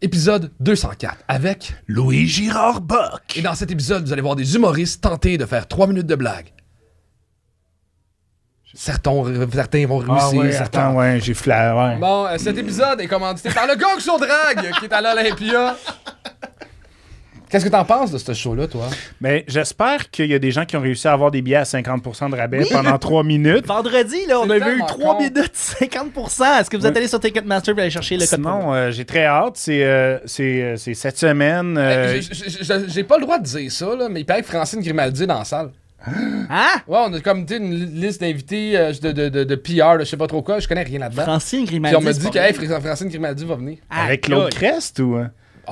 épisode 204 avec Louis Girard Bock. Et dans cet épisode, vous allez voir des humoristes tenter de faire 3 minutes de blague. Certains vont réussir. Certains, ouais, j'ai flair, ouais. Bon, cet épisode est commandité par le Gang sur Drague qui est à l'Olympia. Qu'est-ce que t'en penses de ce show-là, toi? Mais j'espère qu'il y a des gens qui ont réussi à avoir des billets à 50% de rabais pendant 3 minutes. Vendredi, là, on C'est a vu tellement 3 con. minutes 50%. Est-ce que vous êtes allé sur Ticketmaster pour aller chercher le code promo? Sinon, j'ai très hâte. C'est cette semaine. J'ai pas le droit de dire ça, là, mais il paraît que Francine Grimaldi est dans la salle. Hein? Ouais, on a comme une liste d'invités de PR, de je sais pas trop quoi, je connais rien là-dedans. Francine Puis Grimaldi. on m'a c'est dit pas que vrai. hey, Francine Grimaldi va venir. Avec Claude Crest ou.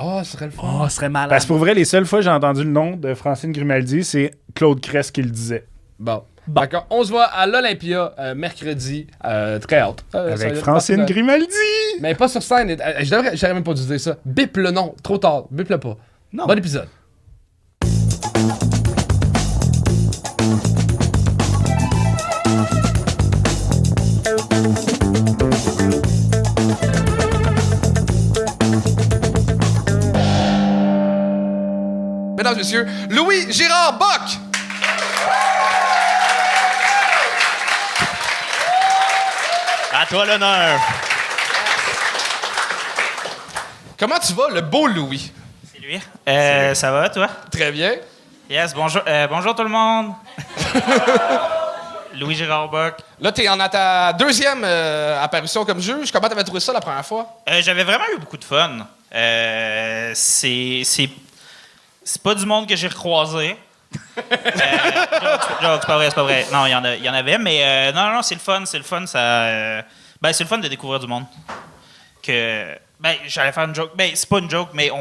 Oh, ce serait le fun. Oh, ce serait malade. Parce que pour vrai, les seules fois que j'ai entendu le nom de Francine Grimaldi, c'est Claude Crest qui le disait. Bon. D'accord, on se voit à l'Olympia mercredi. Très hâte. Ça va Avec être Francine parti de- Grimaldi. Mais pas sur scène. J'aurais même pas dû dire ça. Bip le nom. Trop tard. Bip le pas. Non. Bon épisode. Mesdames et messieurs, Louis Girard Bock! À toi l'honneur. Comment tu vas, le beau Louis? C'est lui. Ça va, toi? Très bien. Yes, bonjour, bonjour tout le monde. Louis Girard Bock. Là, t'es en à ta deuxième apparition comme juge. Comment t'avais trouvé ça la première fois? J'avais vraiment eu beaucoup de fun. C'est pas du monde que j'ai recroisé. C'est pas vrai, c'est pas vrai. Non, il y en avait, mais non, c'est le fun, ça... c'est le fun de découvrir du monde. J'allais faire une joke. C'est pas une joke, mais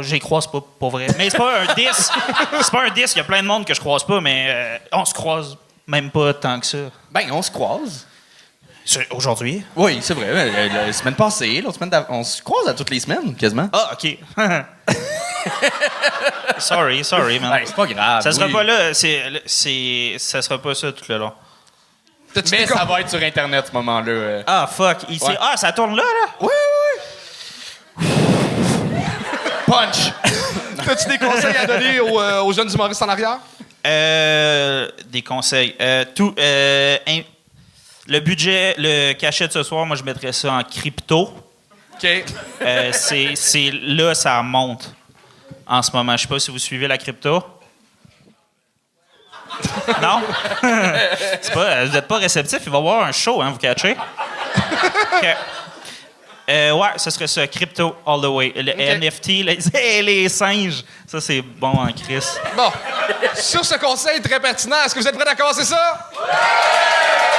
j'y croise pas, pour vrai. Mais c'est pas un 10. C'est pas un 10, il y a plein de monde que je croise pas, mais on se croise même pas tant que ça. Ben, on se croise. Aujourd'hui? Oui, c'est vrai. La semaine passée, l'autre semaine d'avant, on se croise à toutes les semaines, quasiment. Ah, OK. sorry, man. Ben, c'est pas grave. Ça sera oui. pas là, ça sera pas ça tout le long. Mais ça va être sur Internet, ce moment-là. Ah, fuck. Ici. Ouais. Ah, ça tourne là? Oui, oui, oui. Punch! As-tu des conseils à donner aux jeunes humoristes en arrière? Des conseils. Le budget, le cachet de ce soir, moi, je mettrais ça en crypto. OK. C'est là, ça monte en ce moment. Je sais pas si vous suivez la crypto. Non? Vous n'êtes pas réceptif. Il va y avoir un show, hein, vous catchez? OK. Ouais, ce serait ça, crypto all the way. Le NFT, les singes, ça, c'est bon en Chris. Bon. Sur ce conseil très pertinent, est-ce que vous êtes prêts à commencer ça?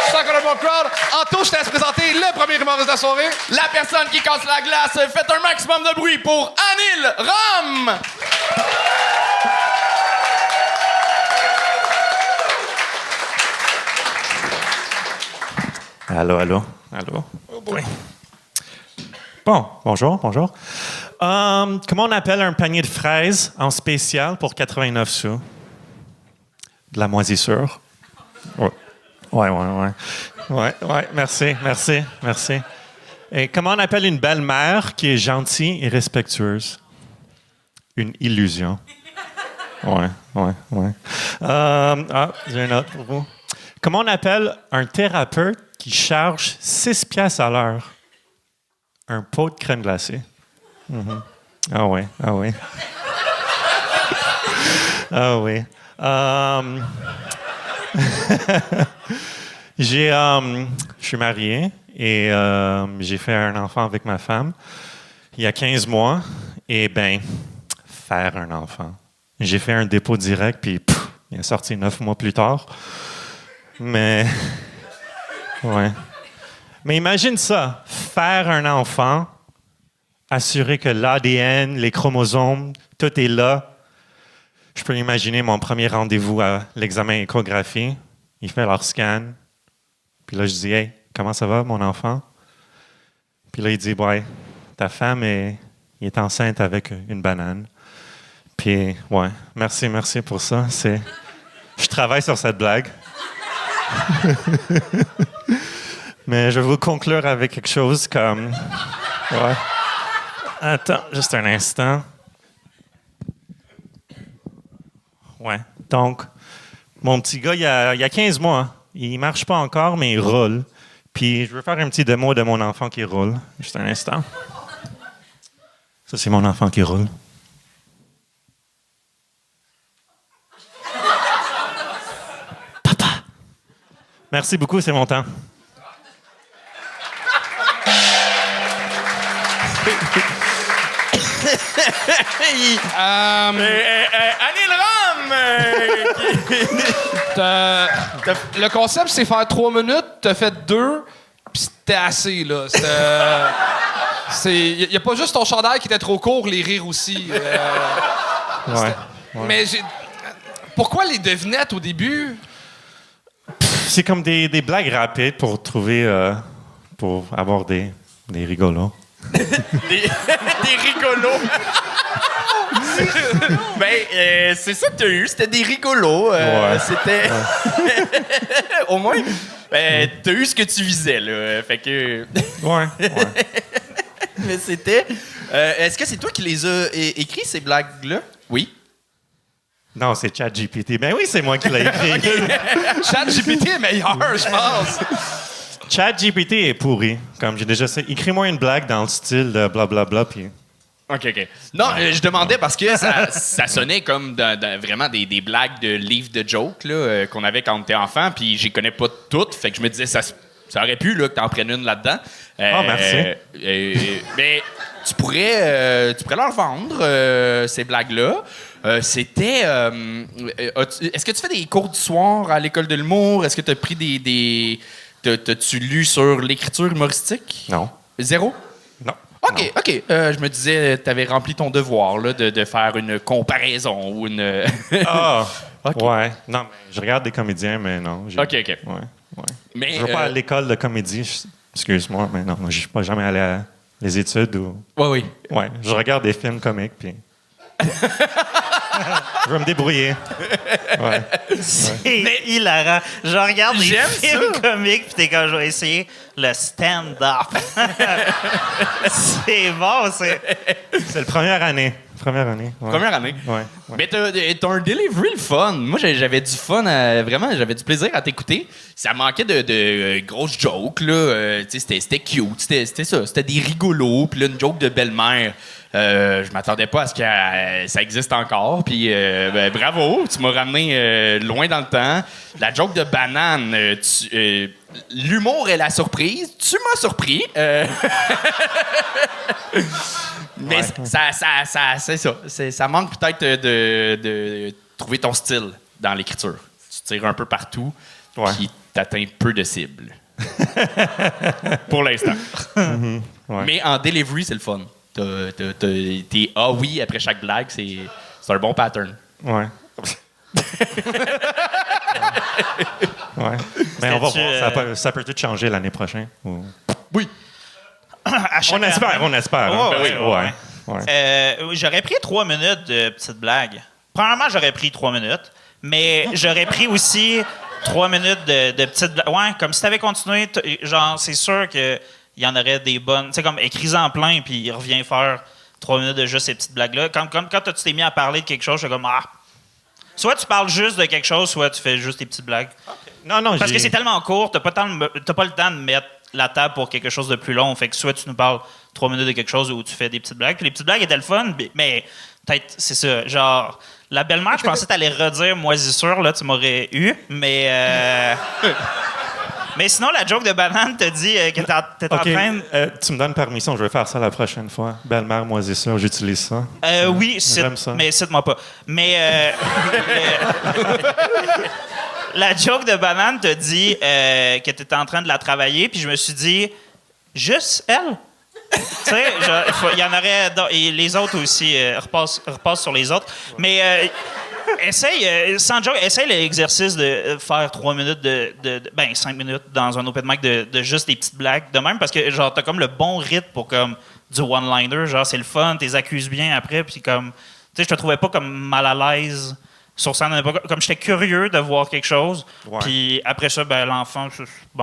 Je sens qu'on a un bon crowd. Anto, je te laisse présenter le premier humoriste de la soirée. La personne qui casse la glace, faites un maximum de bruit pour Anil Ram! Allô. Oui. Bon, bonjour. Comment on appelle un panier de fraises en spécial pour 89 sous? De la moisissure. Ouais, merci. Et comment on appelle une belle-mère qui est gentille et respectueuse? Une illusion. Ouais. J'ai une autre pour vous. Comment on appelle un thérapeute qui charge 6 piastres à l'heure? Un pot de crème glacée. Mhm. Ah oui. Ah oui. Je suis marié et j'ai fait un enfant avec ma femme il y a 15 mois. Et faire un enfant. J'ai fait un dépôt direct, puis il est sorti 9 mois plus tard. Mais, ouais. Mais imagine ça, faire un enfant, assurer que l'ADN, les chromosomes, tout est là. Je peux imaginer mon premier rendez-vous à l'examen échographie. Il fait leur scan. Puis là, je dis, « Hey, comment ça va, mon enfant? » Puis là, il dit, « Ouais, ta femme est enceinte avec une banane. » Puis, ouais, merci pour ça. Je travaille sur cette blague. Mais je vais vous conclure avec quelque chose comme... Ouais. Attends, juste un instant. Ouais. Donc, mon petit gars, il y a 15 mois. Hein. Il marche pas encore, mais il roule. Puis, je veux faire un petit démo de mon enfant qui roule. Juste un instant. Ça, c'est mon enfant qui roule. Papa! Merci beaucoup, c'est mon temps. Anil Ram! Le concept, c'est faire 3 minutes, t'as fait 2, puis c'était assez, là. Il n'y a pas juste ton chandail qui était trop court, les rires aussi. Ouais. Mais pourquoi les devinettes au début? C'est comme des blagues rapides pour trouver, pour avoir des rigolos. Des rigolos. Ben, c'est ça que t'as eu, c'était des rigolos. Ouais. C'était. Au moins, ben, t'as eu ce que tu visais, là. Fait que. Ouais. Mais c'était. Est-ce que c'est toi qui les as écrits, ces blagues-là? Oui. Non, c'est ChatGPT. Ben oui, c'est moi qui l'ai écrit. ChatGPT est meilleur, je pense. ChatGPT est pourri. Comme j'ai déjà dit, écris-moi une blague dans le style de blablabla, puis... OK. Non, je demandais parce que ça sonnait comme vraiment des blagues de livres de jokes là, qu'on avait quand on était enfant, puis j'y connais pas toutes, fait que je me disais ça aurait pu là, que t'en prennes une là-dedans. Merci. Mais tu pourrais leur vendre ces blagues-là. C'était... est-ce que tu fais des cours du soir à l'école de l'humour? Est-ce que tu as pris T'as-tu lu sur l'écriture humoristique? Non. 0? Non. OK. Je me disais, t'avais rempli ton devoir là, de faire une comparaison ou une... Ah! OK. Ouais. Non, mais je regarde des comédiens, mais non. OK. Ouais. Mais, Je vais pas à l'école de comédie, excuse-moi, mais non, je suis pas jamais allé à les études ou... Oui. Ouais, je regarde des films comiques, puis... Je vais me débrouiller. Ouais. C'est hilarant. Je regarde des J'aime films ça. comiques, puis t'es quand je vais essayer le stand-up. C'est bon, c'est... C'est la première année. Première année. Ouais. Mais t'as un delivery le fun. Moi, j'avais du fun, vraiment, j'avais du plaisir à t'écouter. Ça manquait de grosses jokes, là. Tu sais, c'était cute, c'était ça. C'était des rigolos, puis là, une joke de belle-mère. Je m'attendais pas à ce que ça existe encore. Puis bravo, tu m'as ramené loin dans le temps. La joke de banane, l'humour et la surprise, tu m'as surpris. Mais ça, c'est ça. Ça manque peut-être de trouver ton style dans l'écriture. Tu tires un peu partout, puis t'atteins peu de cibles. Pour l'instant. Ouais. Mais en delivery, c'est le fun. T'es « ah oui » après chaque blague, c'est un bon pattern. Ouais. Ouais. Mais on va voir. Ça peut tout changer l'année prochaine. Ou... Oui. On espère. Oh, hein. oui. J'aurais pris 3 minutes de petite blague. Premièrement, j'aurais pris 3 minutes, mais j'aurais pris aussi 3 minutes de petites blagues. Ouais, comme si t'avais continué, genre, c'est sûr qu'il y en aurait des bonnes. Tu sais, comme écris-en plein, puis il revient faire 3 minutes de juste ces petites blagues-là. Quand tu t'es mis à parler de quelque chose, je suis comme, soit tu parles juste de quelque chose, soit tu fais juste des petites blagues. Non, Parce que c'est tellement court, t'as pas le temps de mettre la table pour quelque chose de plus long. Fait que soit tu nous parles 3 minutes de quelque chose ou tu fais des petites blagues. Puis les petites blagues étaient le fun, mais peut-être, c'est ça. Genre, la belle-mère, je pensais que t'allais redire moisissure, là, tu m'aurais eu. Mais sinon, la joke de banane te dit que t'es en train de... tu me donnes permission, je vais faire ça la prochaine fois. Belle-mère moisissure, j'utilise ça. Oui, J'aime ça. mais cite-moi pas. Mais la joke de banane te dit que tu étais en train de la travailler, puis je me suis dit, juste elle? Tu sais, il y en aurait... Et les autres aussi, repasse sur les autres. Mais essaye, sans joke, essaye l'exercice de faire 3 minutes 5 minutes dans un open mic de juste des petites blagues de même, parce que genre t'as comme le bon rythme pour comme du one-liner, genre c'est le fun, t'es accuses bien après, puis comme... Tu sais, je te trouvais pas comme mal à l'aise sur scène. Comme j'étais curieux de voir quelque chose. Ouais. Puis après ça, l'enfant,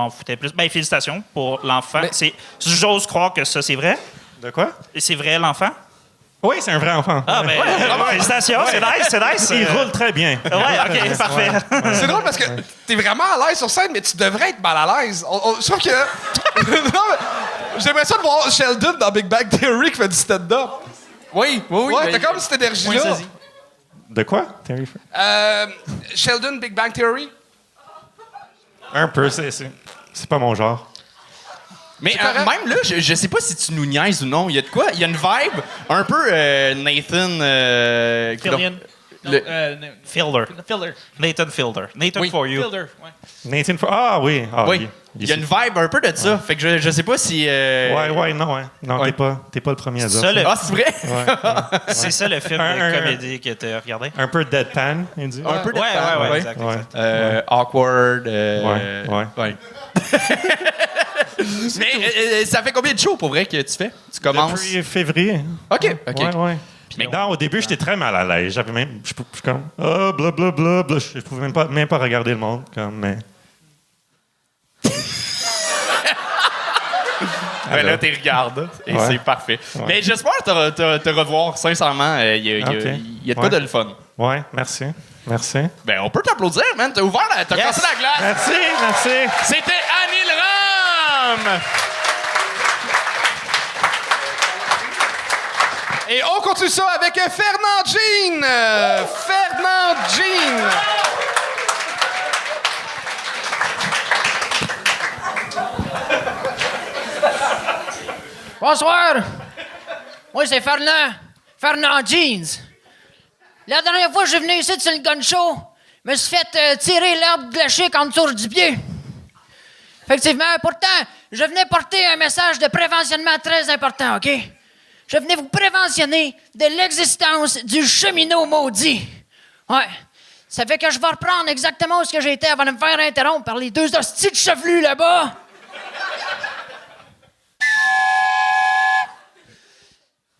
foutait plus. Félicitations pour l'enfant. J'ose croire que ça, c'est vrai. De quoi? Et c'est vrai, l'enfant? Oui, c'est un vrai enfant. Ah, ben, félicitations, c'est nice, c'est nice. Il roule très bien. Ouais, OK, parfait. C'est drôle parce que t'es vraiment à l'aise sur scène, mais tu devrais être mal à l'aise. Je trouve que. Non, mais j'aimerais ça de voir Sheldon dans Big Bang Theory qui fait du stand-up. Oui. Ouais, ben, t'as comme cette énergie-là. vas-y. De quoi, Terry? Sheldon, Big Bang Theory. Un peu, c'est pas mon genre. Mais correct. même là, je sais pas si tu nous niaises ou non. Il y a de quoi? Il y a une vibe un peu Nathan... Fillion. Fielder. Fielder. Nathan Fielder. Nathan Oui. for you. Fielder, ouais. Nathan... Ah oui. Ah, Oui. Il y a une vibe un peu de ça. Fait que je sais pas si... Non, Ouais. t'es pas le premier à dire Ça, ça. le- Ah, c'est vrai? C'est ça le film de comédie que tu as regardé? Un peu deadpan, il dit. Un peu de Ouais, temps, ouais, exact. Ouais. Awkward. Ouais. Mais ça fait combien de shows pour vrai que tu fais? Tu commences? Depuis février. OK. Ouais. Mais non, au début, j'étais très mal à l'aise. J'avais même... Je suis comme... Ah, blablabla. Je pouvais même pas regarder le monde. Comme, mais... Ben là, tu regardes. Et Ouais. c'est parfait. Ouais. Mais j'espère te revoir. Sincèrement, il y a Ok. de quoi Ouais. de le fun. Ouais, merci. Ben, on peut t'applaudir, man. T'as ouvert t'as Yes. cassé la glace. Merci. C'était Annie Ram! Et on continue ça avec Fernand Jean. Fernand Jean. Bonsoir. Moi, c'est Fernand. Fernand Jeans. La dernière fois que je suis venu ici sur le gun show, je me suis fait tirer l'herbe de la chic en dessous du pied. Effectivement, pourtant, je venais porter un message de préventionnement très important, OK? Je venais vous préventionner de l'existence du cheminot maudit. Ouais. Ça fait que je vais reprendre exactement où ce que j'étais avant de me faire interrompre par les deux hosties de chevelus là-bas.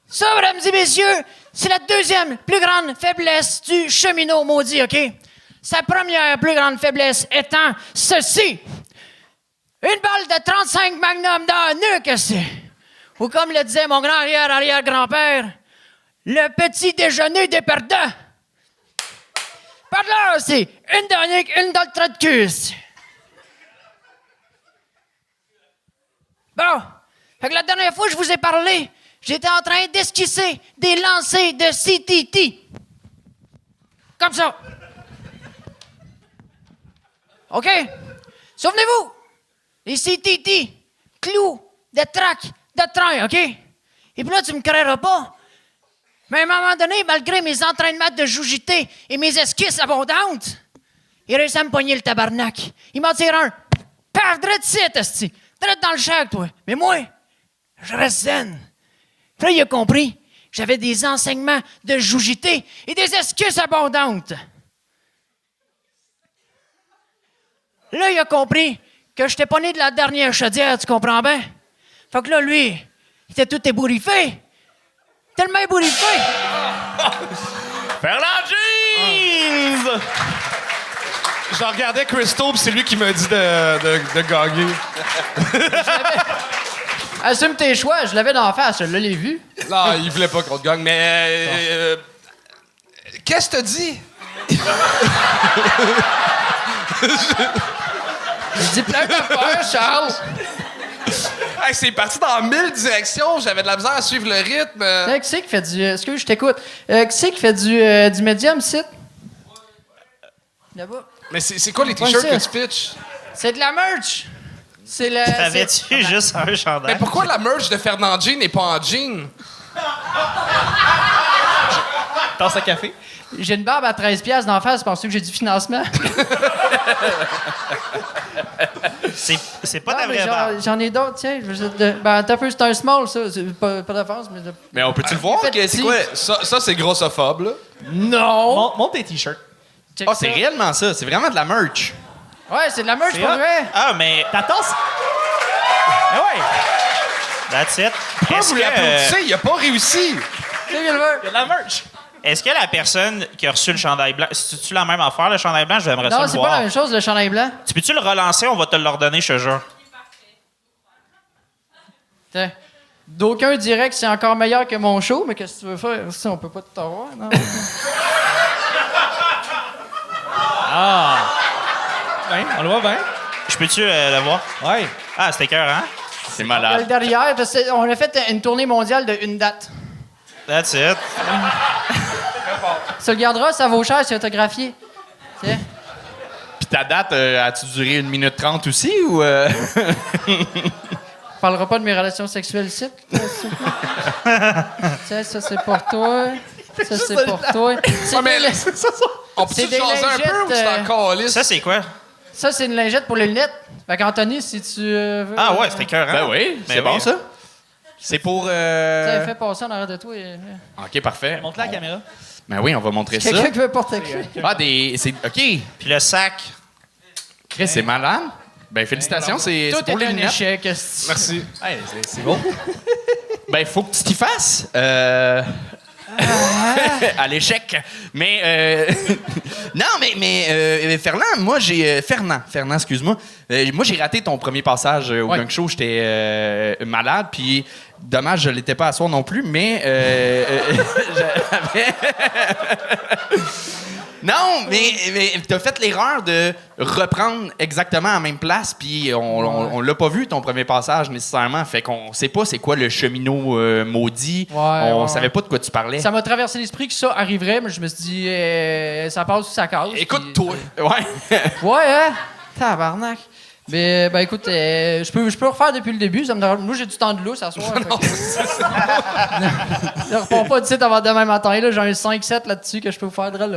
Ça, mesdames et messieurs, c'est la deuxième plus grande faiblesse du cheminot maudit, OK? Sa première plus grande faiblesse étant ceci. Une balle de 35 Magnum dans la nuque, c'est. Ou comme le disait mon grand-arrière-arrière-grand-père, le petit déjeuner des perdants. Par là, c'est une dans la nuque, une dans le trait de cul, c'est. Bon. Fait que la dernière fois que je vous ai parlé, j'étais en train d'esquisser des lancers de CTT. Comme ça. OK? Souvenez-vous, les CTT, clous de track, de train, OK? Et puis là, tu me créeras pas. Mais à un moment donné, malgré mes entraînements de joujité et mes esquisses abondantes, il réussit à me pogner le tabarnak. Il m'en tire un. Paf, drette ici, esti. Drette dans le chac, toi. Mais moi, je reste zen. Puis là, il a compris que j'avais des enseignements de joujité et des excuses abondantes. Là, il a compris que je n'étais pas né de la dernière chaudière, tu comprends bien? Fait que là, lui, il était tout ébouriffé. Tellement ébouriffé. Fernand Jeans! Je regardais Christo, puis c'est lui qui m'a dit de gagner. Assume tes choix, je l'avais dans la face, je l'ai vu. Non, il voulait pas qu'on te gagne, mais... qu'est-ce que t'as dit? Je dis plein d'affaires, Charles. Hey, c'est parti dans 1000 directions. J'avais de la misère à suivre le rythme. Qui c'est qui fait du... Excuse, je t'écoute. Qui c'est qui fait du médium, ici? Là-bas. Mais c'est quoi les t-shirts Ouais, que tu pitches? C'est de la merch. C'est le... T'avais-tu juste un chandail? Mais pourquoi la merch de Fernand Jean n'est pas en jean? Tasse à café. J'ai une barbe à 13$ d'en face, penses-tu que j'ai du financement? C'est pas Non, ta mais vraie barbe. j'en ai d'autres, tiens. Ben, t'as peu, c'est un small, ça. C'est pas d'avance, mais... Mais on peut-tu le voir? Fait C'est petit. quoi? Ça c'est grossophobe, là. Non! Monte tes t-shirts. Check Ah, c'est ça. réellement ça. C'est vraiment de la merch. Ouais, c'est de la merch pour hot. vrai. Ah, mais Ta tasse? Ah ouais! that's it. Pourquoi Est-ce vous que, l'applaudissez? Il a pas réussi. C'est qu'il veut. Il y a de la merch. est-ce que la personne qui a reçu le chandail blanc, c'est-tu la même affaire, le chandail blanc? J'aimerais ça Non, le c'est voir. pas la même chose, le chandail blanc. Tu peux-tu le relancer? On va te le redonner, je te jure. Tiens. D'aucuns diraient que c'est encore meilleur que mon show, mais qu'est-ce que tu veux faire? Si on peut pas tout avoir, non? Ben, on le voit bien. Je peux-tu le voir? Ouais. Ah, c'était cœur, hein? C'est Le malade. derrière, parce que on a fait une tournée mondiale de une date. That's it. Tu le garderas, ça vaut cher, c'est autographié. Tiens. Puis ta date, as-tu duré 1 minute 30 aussi ou. On parlera pas de mes relations sexuelles ici. Tiens, ça c'est pour toi. Ça c'est pour toi. C'est Ah, mais des- on peut-tu C'est des jaser un peu ou tu lingettes, t'en calisses? Ça, c'est quoi? Ça c'est une lingette pour les lunettes. Fait qu'Anthony, si tu veux. Ah ouais, c'était cœur, hein? Ben oui, Ben c'est bon oui. ça. C'est pour. Tiens, fais passer en arrière de toi. Ok, parfait. Montre la caméra. Ben oui, on va montrer ça. Quelqu'un qui veut porter clé. Ah, ok. Puis le sac. Chris, c'est malade. Ben, félicitations, c'est Tout pour les est un lunettes. échec. esti. Merci. Hey, c'est beau. Ben, faut que tu t'y fasses. À l'échec. Mais, non, mais Fernand, moi, j'ai. Fernand, excuse-moi. Moi, j'ai raté ton premier passage au Ouais. Gang Show. J'étais malade, puis dommage, je l'étais pas à soir non plus, mais. J'avais. Non, mais t'as fait l'erreur de reprendre exactement à la même place, puis on l'a pas vu ton premier passage nécessairement, fait qu'on sait pas c'est quoi le cheminot maudit. On savait pas de quoi tu parlais. Ça m'a traversé l'esprit que ça arriverait, mais je me suis dit, ça passe ou ça casse. Écoute-toi. Ouais. Ouais, hein? Tabarnak. Mais, ben écoute, je peux refaire depuis le début. Ça me dérange. Moi, j'ai du temps de loup, ça soir. Je repars pas d'ici avant demain matin. Là. J'ai un 5-7 là-dessus que je peux vous faire de là.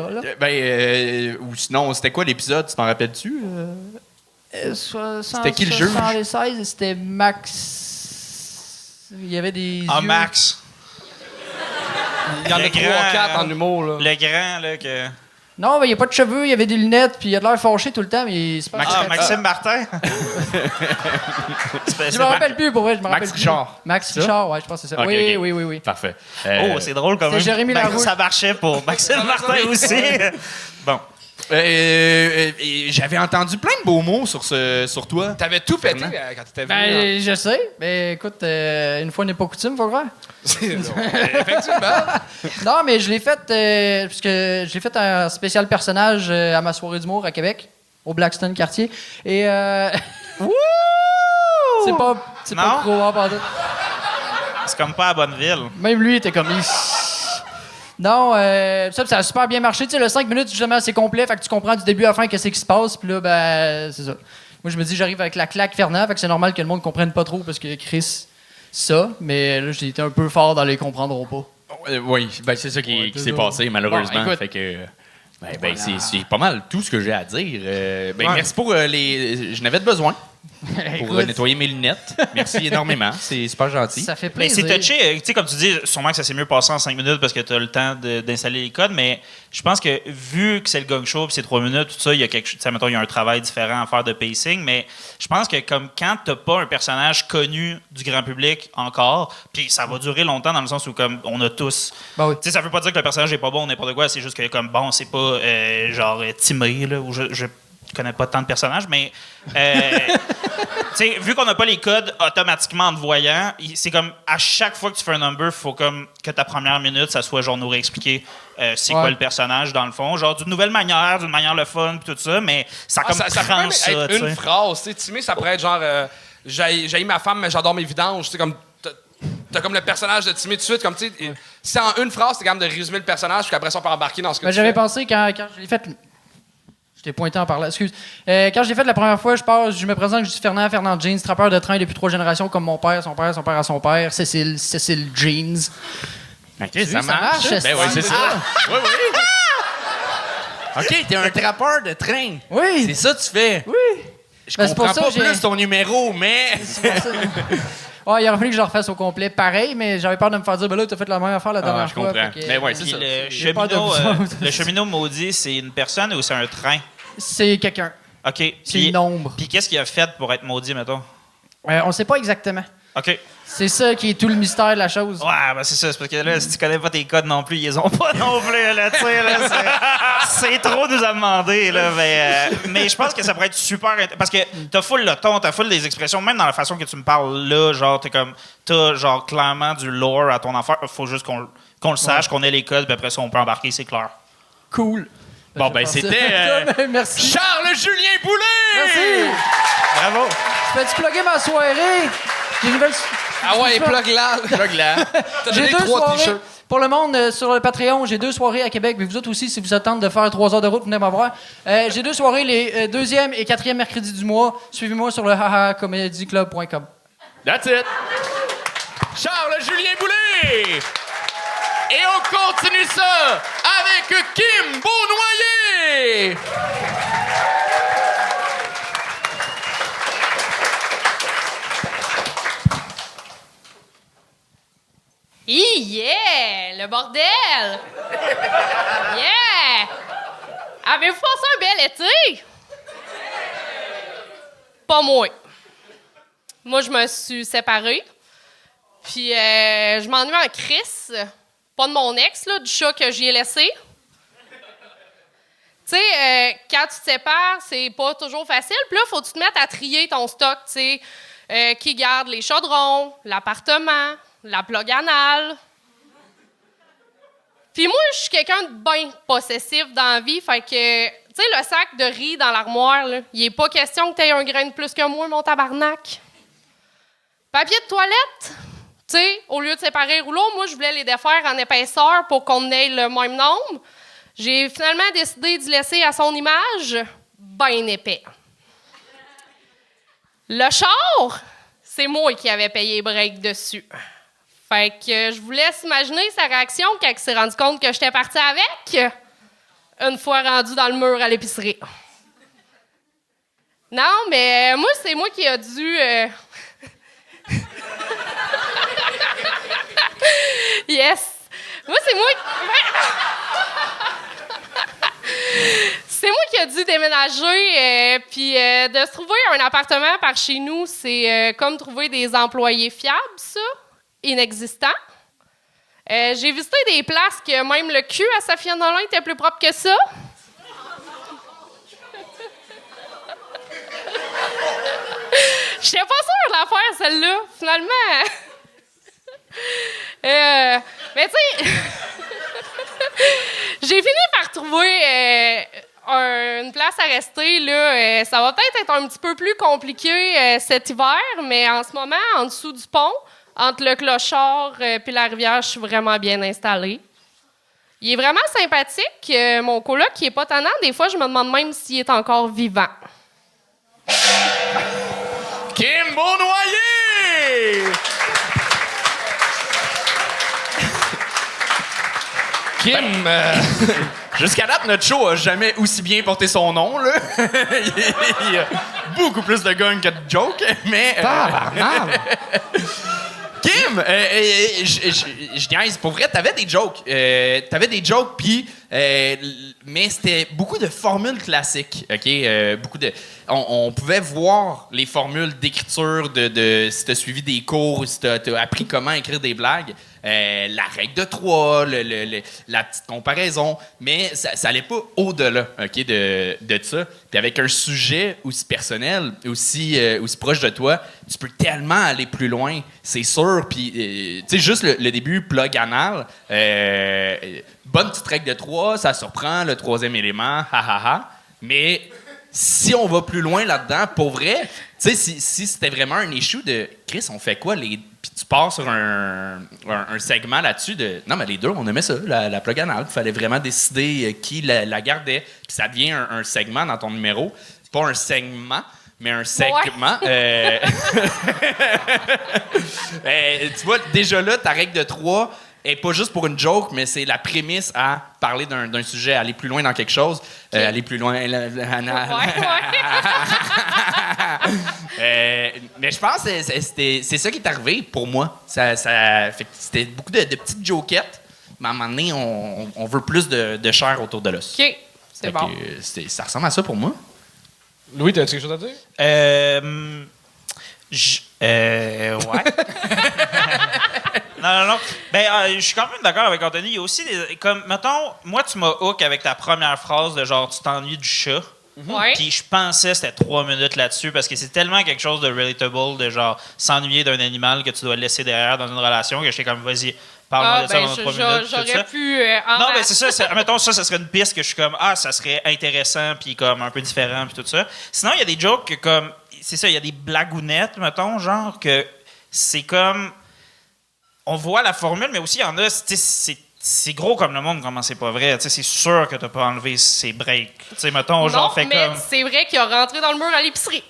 Ou sinon, c'était quoi l'épisode, tu t'en rappelles-tu? C'était qui le juge? 76, c'était Max. Il y avait des. Ah, yeux. Max. Il y en a Le 3-4 grand, en humour, là. Le grand, là, que... Non, mais il n'y a pas de cheveux, il y avait des lunettes, puis il a de l'air fâché tout le temps, mais c'est pas Ah, Maxime Martin? Je me rappelle plus, pour vrai, je me rappelle plus. Richard. Max Ça? Richard, ouais, je pense que c'est ça. Ok, oui, ok. oui. Parfait. Oh, c'est drôle quand c'est même. Jérémy Larouche. Ça marchait pour Maxime Martin aussi. Bon. J'avais entendu plein de beaux mots sur toi. T'avais tout pété Fernand. quand t'étais venu. hein. Ben, je sais. Mais écoute, une fois n'est pas coutume, faut le faire. Effectivement. Non, mais je l'ai fait parce que j'ai fait un spécial personnage à ma soirée d'humour à Québec, au Blackstone Quartier. Et c'est pas Non? trop rare, pardon. C'est comme pas à Bonneville. Même lui était comme Non, ça a super bien marché. Tu sais, le 5 minutes, justement, c'est complet. Fait que tu comprends du début à la fin qu'est-ce qui se passe. Puis là, ben, c'est ça. Moi, je me dis, j'arrive avec la claque Fernand. Fait que c'est normal que le monde ne comprenne pas trop parce que Chris, ça. Mais là, j'ai été un peu fort dans les comprendront pas. Oui, ben c'est ça qui s'est passé, malheureusement. Bon, écoute. Fait que, c'est pas mal tout ce que j'ai à dire. Merci pour les. Je n'avais besoin pour Écoute, nettoyer mes lunettes. Merci énormément. C'est super gentil. ça fait Mais plaisir. c'est touché. Tu sais, comme tu dis, sûrement que ça s'est mieux passé en 5 minutes parce que tu as le temps d'installer les codes, mais je pense que vu que c'est le gang show puis c'est 3 minutes, tout ça, il y a quelque chose. Tu sais, mettons, il y a un travail différent à faire de pacing, mais je pense que comme quand t'as pas un personnage connu du grand public encore, puis ça va durer longtemps dans le sens où comme on a tous. Ben oui. Tu sais, ça veut pas dire que le personnage est pas bon ou n'importe quoi, c'est juste que comme bon, c'est pas genre Timé, là, où je connais pas tant de personnages, mais tu sais, vu qu'on n'a pas les codes automatiquement en te voyant, c'est comme à chaque fois que tu fais un number, il faut comme que ta première minute, ça soit genre nous réexpliquer c'est quoi le personnage dans le fond, genre d'une nouvelle manière, d'une manière le fun, puis tout ça, mais ça comme ça peut prend même ça, être tu une sais. phrase. Tu sais, Timé, ça pourrait être genre j'haïs ma femme, mais j'adore mes vidanges. Tu sais, comme t'as comme le personnage de Timé tout de suite. Comme, tu sais, si en une phrase, t'es capable de résumer le personnage, puis après ça, on peut embarquer dans ce que Ben, tu j'avais fais. pensé quand je l'ai fait. Je t'ai pointé en parlant, excuse. Quand je l'ai fait la première fois, je me présente, je suis Fernand Jeans, trappeur de train depuis 3 générations, comme mon père, son père, son père à son père, Cécile Jeans. OK, ça marche, Ben oui, c'est ça. Oui, oui. OK, t'es un trappeur de train. Oui! C'est ça que tu fais. Oui! Je Ben, c'est pour comprends ça pas que j'ai- plus ton numéro, mais... Ouais, il aurait fallu que je le refasse au complet pareil, mais j'avais peur de me faire dire, ben là, t'as fait la même affaire la dernière je fois. comprends. fait que, Mais ouais, c'est c'est ça. Le J'ai peur de cheminot, vous- le cheminot maudit, c'est une personne ou c'est un train? C'est quelqu'un. OK. C'est une ombre. Puis qu'est-ce qu'il a fait pour être maudit, mettons? On ne sait pas exactement. OK. C'est ça qui est tout le mystère de la chose. Ouais, ben c'est ça. C'est parce que là, si tu connais pas tes codes non plus, ils les ont pas non plus, là, tu sais, là. C'est trop nous a demandé, là. Mais je pense que ça pourrait être super... Parce que t'as full le ton, t'as full des expressions, même dans la façon que tu me parles là, genre, t'as, genre, clairement du lore à ton affaire. Faut juste qu'on le sache, qu'on ait les codes, puis après ça, on peut embarquer, c'est clair. Cool. Bon, ben, c'était Merci. Charles-Julien Boulay! Merci. Bravo! Peux-tu plugger ma soirée? J'ai une nouvelle... Ah ouais, plug-là. Plug-là. T'as J'ai donné 2 3 soirées. t-shirts. Pour le monde sur le Patreon, j'ai 2 soirées à Québec. Mais vous autres aussi, si vous attendez de faire 3 heures de route, venez me voir. J'ai 2 soirées les 2e et 4e mercredis du mois. Suivez-moi sur le hahacomedyclub.com. That's it. Charles-Julien Boulay! Et on continue ça avec Kim Beaunoyer! Yeah! Le bordel! Yeah! Avez-vous passé un bel été? Pas moi. Moi, je me suis séparée. Puis, je m'ennuie en crise. Pas de mon ex, là, du chat que j'y ai laissé. Tu sais, quand tu te sépares, c'est pas toujours facile. Puis là, faut que tu te mettes à trier ton stock, tu sais. Qui garde les chaudrons, l'appartement, la plug anale. Puis moi, je suis quelqu'un de bien possessif dans la vie. Fait que, tu sais, le sac de riz dans l'armoire, là, il est pas question que tu aies un grain de plus que moi, mon tabarnak. Papier de toilette, tu sais, au lieu de séparer les rouleaux, moi, je voulais les défaire en épaisseur pour qu'on ait le même nombre. J'ai finalement décidé d'y laisser à son image, bien épais. Le char, c'est moi qui avais payé break dessus. Fait que je vous laisse imaginer sa réaction quand il s'est rendu compte que j'étais partie avec, une fois rendu dans le mur à l'épicerie. Non, mais moi, c'est moi qui a dû... Yes! Moi, c'est moi... C'est moi qui ai dû déménager, puis de se trouver un appartement par chez nous, c'est comme trouver des employés fiables, ça, inexistants. J'ai visité des places que même le cul à Safia Nolin était plus propre que ça. J'étais pas sûre de la faire, celle-là, finalement. Mais tu sais, j'ai fini par trouver une place à rester. Là. Ça va peut-être être un petit peu plus compliqué cet hiver, mais en ce moment, en dessous du pont, entre le clochard et la rivière, je suis vraiment bien installée. Il est vraiment sympathique. Mon coloc, qui est pas tannant, des fois, je me demande même s'il est encore vivant. Kim Beaunoyer! Kim, Jusqu'à date, notre show a jamais aussi bien porté son nom, là. Il y a beaucoup plus de guns que de jokes, mais... Kim, je niaise. Pour vrai, t'avais des jokes. Puis... mais c'était beaucoup de formules classiques, OK? Beaucoup de... On pouvait voir les formules d'écriture de si t'as suivi des cours, si t'as appris comment écrire des blagues. La règle de 3, la petite comparaison, mais ça allait pas au-delà, OK, de ça. Puis avec un sujet aussi personnel, aussi proche de toi, tu peux tellement aller plus loin, c'est sûr. Puis, tu sais, juste le début, plug anal, bonne petite règle de 3, ça surprend le 3e élément, ha ha ha. Mais si on va plus loin là-dedans, pour vrai, tu sais, si c'était vraiment un issue de Chris, on fait quoi puis tu pars sur un segment là-dessus de non, mais les deux, on aimait ça, la plug anal. Il fallait vraiment décider qui la gardait. Puis ça devient un segment dans ton numéro. C'est pas un segment, mais un segment. Ouais. Tu vois, déjà là, ta règle de 3 est pas juste pour une joke, mais c'est la prémisse à parler d'un sujet, aller plus loin dans quelque chose. Aller plus loin. Mais je pense que c'est ça qui est arrivé pour moi. Ça fait que c'était beaucoup de petites jokettes, mais à un moment donné, on veut plus de chair autour de l'os. OK, c'est bon. Ça ressemble à ça pour moi. Louis, t'as quelque chose à dire? Ouais. Non. Ben, je suis quand même d'accord avec Anthony. Il y a aussi comme, mettons, moi, tu m'as hook avec ta première phrase de genre, tu t'ennuies du chat. Ouais. Puis je pensais que c'était 3 minutes là-dessus parce que c'est tellement quelque chose de relatable, de genre s'ennuyer d'un animal que tu dois laisser derrière dans une relation que j'étais comme, vas-y, parle-moi de ça dans 3 minutes. Tout ça. J'aurais pu. Non, mais c'est ça. Mettons, ça serait une piste que je suis comme, ça serait intéressant, puis comme un peu différent, puis tout ça. Sinon, il y a des jokes que, comme, c'est ça, il y a des blagounettes, mettons, genre, que c'est comme. On voit la formule, mais aussi, il y en a, c'est gros comme le monde, comment c'est pas vrai. C'est sûr que t'as pas enlevé ses breaks. Mettons, genre, fait mais comme. c'est vrai qu'il a rentré dans le mur à l'épicerie.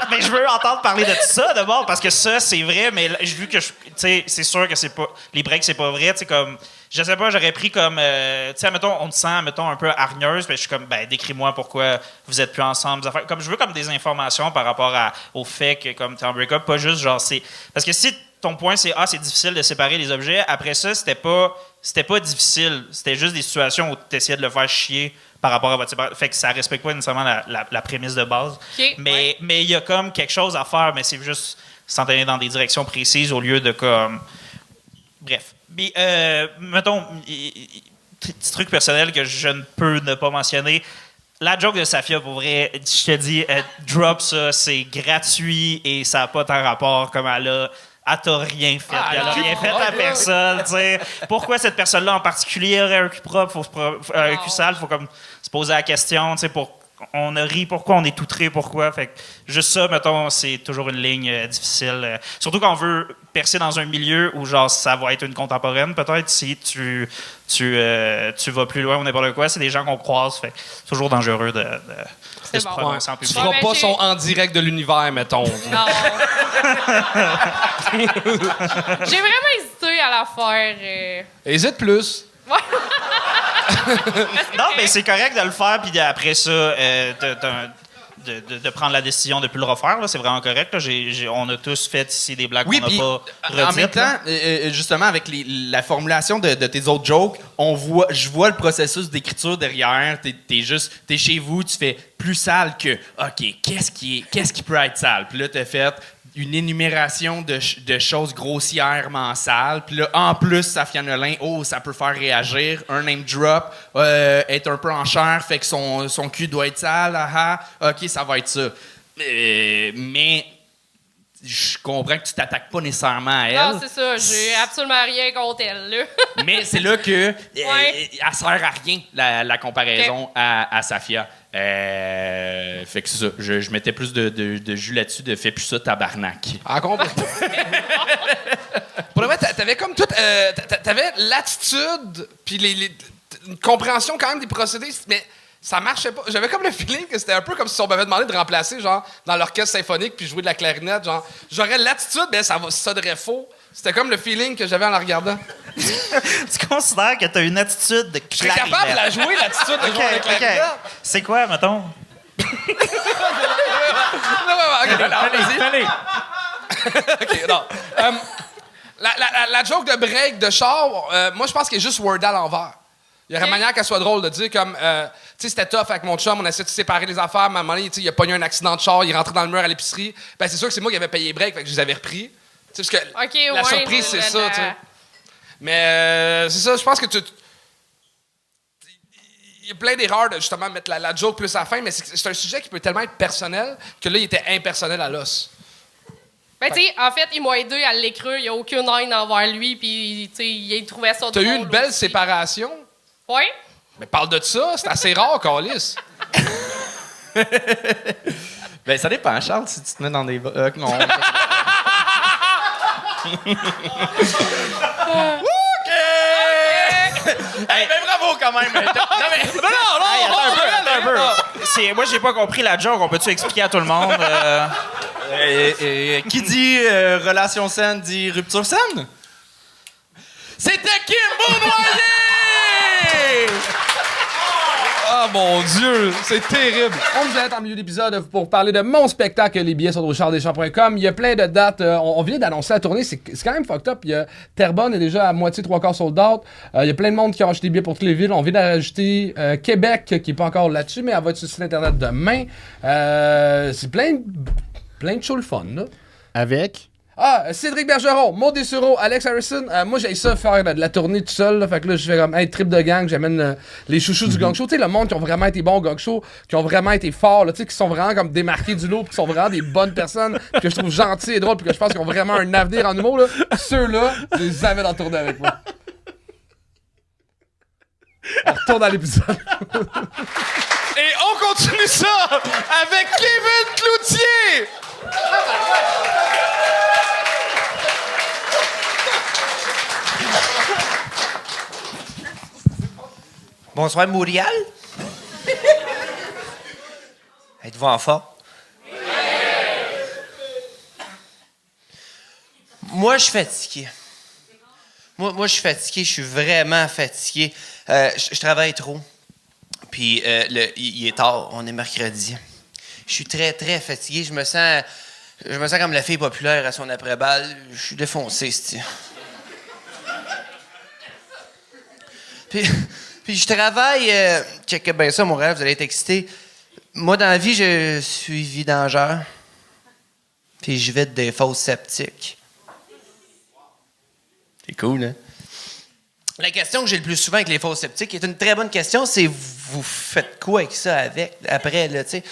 mais je veux entendre parler de ça d'abord parce que ça c'est vrai, mais vu que c'est sûr que c'est pas les breaks c'est pas vrai, comme je sais pas, j'aurais pris comme mettons on te sent mettons un peu hargneuse, mais je suis comme décris-moi pourquoi vous êtes plus ensemble, comme je veux comme des informations par rapport au fait que comme t'es en break-up, pas juste genre c'est parce que si ton point c'est c'est difficile de séparer les objets, après ça c'était pas difficile, c'était juste des situations où tu essayais de le faire chier par rapport à votre séparation. Fait que ça respecte pas nécessairement la prémisse de base. Okay, mais il y a comme quelque chose à faire, mais c'est juste s'entraîner dans des directions précises au lieu de comme. Bref. Puis, mettons, petit truc personnel que je ne peux ne pas mentionner. La joke de Safia, pour vrai, je te dis, drop ça, c'est gratuit et ça n'a pas tant rapport comme elle t'a rien fait. Elle a rien fait à personne. T'sais. Pourquoi cette personne-là en particulier aurait un cul propre, un cul sale? Faut comme se poser la question. On a ri, pourquoi on est outré, pourquoi? Fait que juste ça, mettons, c'est toujours une ligne difficile. Surtout quand on veut percer dans un milieu où genre ça va être une contemporaine, peut-être si tu vas plus loin ou n'importe quoi, c'est des gens qu'on croise. Fait que c'est toujours dangereux de se prononcer en Tu public. feras pas son en direct de l'univers, mettons. Non. J'ai vraiment hésité à la faire. Hésite plus. Ouais. Non, mais c'est correct de le faire, puis après ça, de prendre la décision de ne plus le refaire. Là, c'est vraiment correct. Là. On a tous fait ici des blagues qu'on n'a pas redites. En même temps, justement, avec la formulation de tes autres jokes, je vois le processus d'écriture derrière. T'es chez vous, tu fais plus sale que OK, qu'est-ce qui peut être sale? Puis là, t'as fait une énumération de choses grossièrement sales. Puis là, en plus, Safia Nolin, ça peut faire réagir. Un name drop, être un peu en chair, fait que son cul doit être sale. OK, ça va être ça. Mais je comprends que tu t'attaques pas nécessairement à elle. Non, c'est ça. J'ai absolument rien contre elle. Là. Mais c'est là que elle sert à rien, la comparaison à Safia. Fait que c'est ça. Je mettais plus de jus là-dessus de fais plus ça, tabarnak. Ah, compris. Pour le vrai, t'avais comme tout. T'avais l'attitude, puis une compréhension quand même des procédés, mais ça marchait pas. J'avais comme le feeling que c'était un peu comme si on m'avait demandé de remplacer, genre, dans l'orchestre symphonique, puis jouer de la clarinette. Genre, j'aurais l'attitude, mais ça sonnerait faux. C'était comme le feeling que j'avais en la regardant. Tu considères que tu as une attitude de Je serais capable de la jouer, l'attitude de jouer avec la clarinette. C'est quoi, mettons? Allez. OK, non. La joke de break de char, moi, je pense qu'elle est juste wordée à l'envers. Il y aurait une manière qu'elle soit drôle de dire comme, tu sais, c'était tough avec mon chum, on a essayé de séparer les affaires, mais à un moment donné, il a pogné un accident de char, il est rentré dans le mur à l'épicerie. Ben, c'est sûr que c'est moi qui avais payé les breaks, fait que je les avais repris. Parce que la surprise, c'est ça, tu sais. Mais c'est ça, je pense que il y a plein d'erreurs de justement mettre la joke plus à la fin, mais c'est un sujet qui peut tellement être personnel que là, il était impersonnel à l'os. Ben, tu sais, en fait, il m'a aidé à l'écrire. Il n'y a aucune haine envers lui, puis, tu sais, il trouvait ça drôle. T'as eu une belle aussi. séparation? Oui. Mais parle de ça, c'est assez rare, Calice. Ben, ça dépend, Charles, si tu te mets dans des... non. Hey, ben bravo quand même! Attends un peu. Moi, j'ai pas compris la joke. On peut-tu expliquer à tout le monde? Qui dit relation saine dit rupture saine? C'était Kim Beaunoyer! Ah, mon Dieu, c'est terrible. On vous est en milieu d'épisode pour parler de mon spectacle. Les billets sont au charlesdeschamps.com. Il y a plein de dates. On vient d'annoncer la tournée. C'est quand même fucked up. Il y a Terrebonne est déjà à moitié, 3/4 sold out. Il y a plein de monde qui ont acheté des billets pour toutes les villes. On vient d'ajouter Québec, qui n'est pas encore là-dessus, mais elle va être sur le site internet demain. C'est plein plein de shows le fun, là. Avec. Cédric Bergeron, Maud Dessureau, Alex Harrison. Moi, j'ai ça faire de la tournée tout seul. Là, fait que là, je fais comme trip de gang. J'amène les chouchous du gang show. Tu sais, le monde qui ont vraiment été bons au gang show, qui ont vraiment été forts, tu sais, qui sont vraiment comme démarqués du lot, qui sont vraiment des bonnes personnes, que je trouve gentils et drôles, puis que je pense qu'ils ont vraiment un avenir en humour. Là. Ceux-là, je les avais dans la tournée avec moi. On retourne dans l'épisode. Et on continue ça avec Kevin Cloutier! Bonsoir, Montréal. Êtes-vous en forme? Moi, je suis fatigué. Moi, je suis fatigué. Je suis vraiment fatigué. Je travaille trop. Puis, il est tard. On est mercredi. Je suis très, très fatigué. Je me sens comme la fille populaire à son après-balle. Je suis défoncé, c'ti. Puis je travaille... checkez bien ça, mon rêve, vous allez être excités. Moi, dans la vie, je suis vidangeur. Puis je vide des fosses sceptiques. C'est cool, hein? La question que j'ai le plus souvent avec les fosses sceptiques est une très bonne question, c'est vous faites quoi avec ça après, là, tu sais?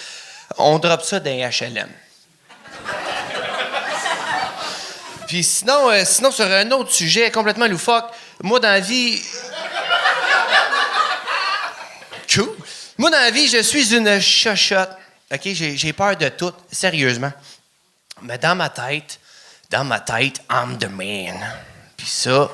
On drop ça dans les HLM. Puis sinon, sur un autre sujet complètement loufoque, moi, dans la vie... Cool. Moi, dans la vie, je suis une chochotte. OK? J'ai peur de tout, sérieusement. Mais dans ma tête, I'm the man. Puis ça,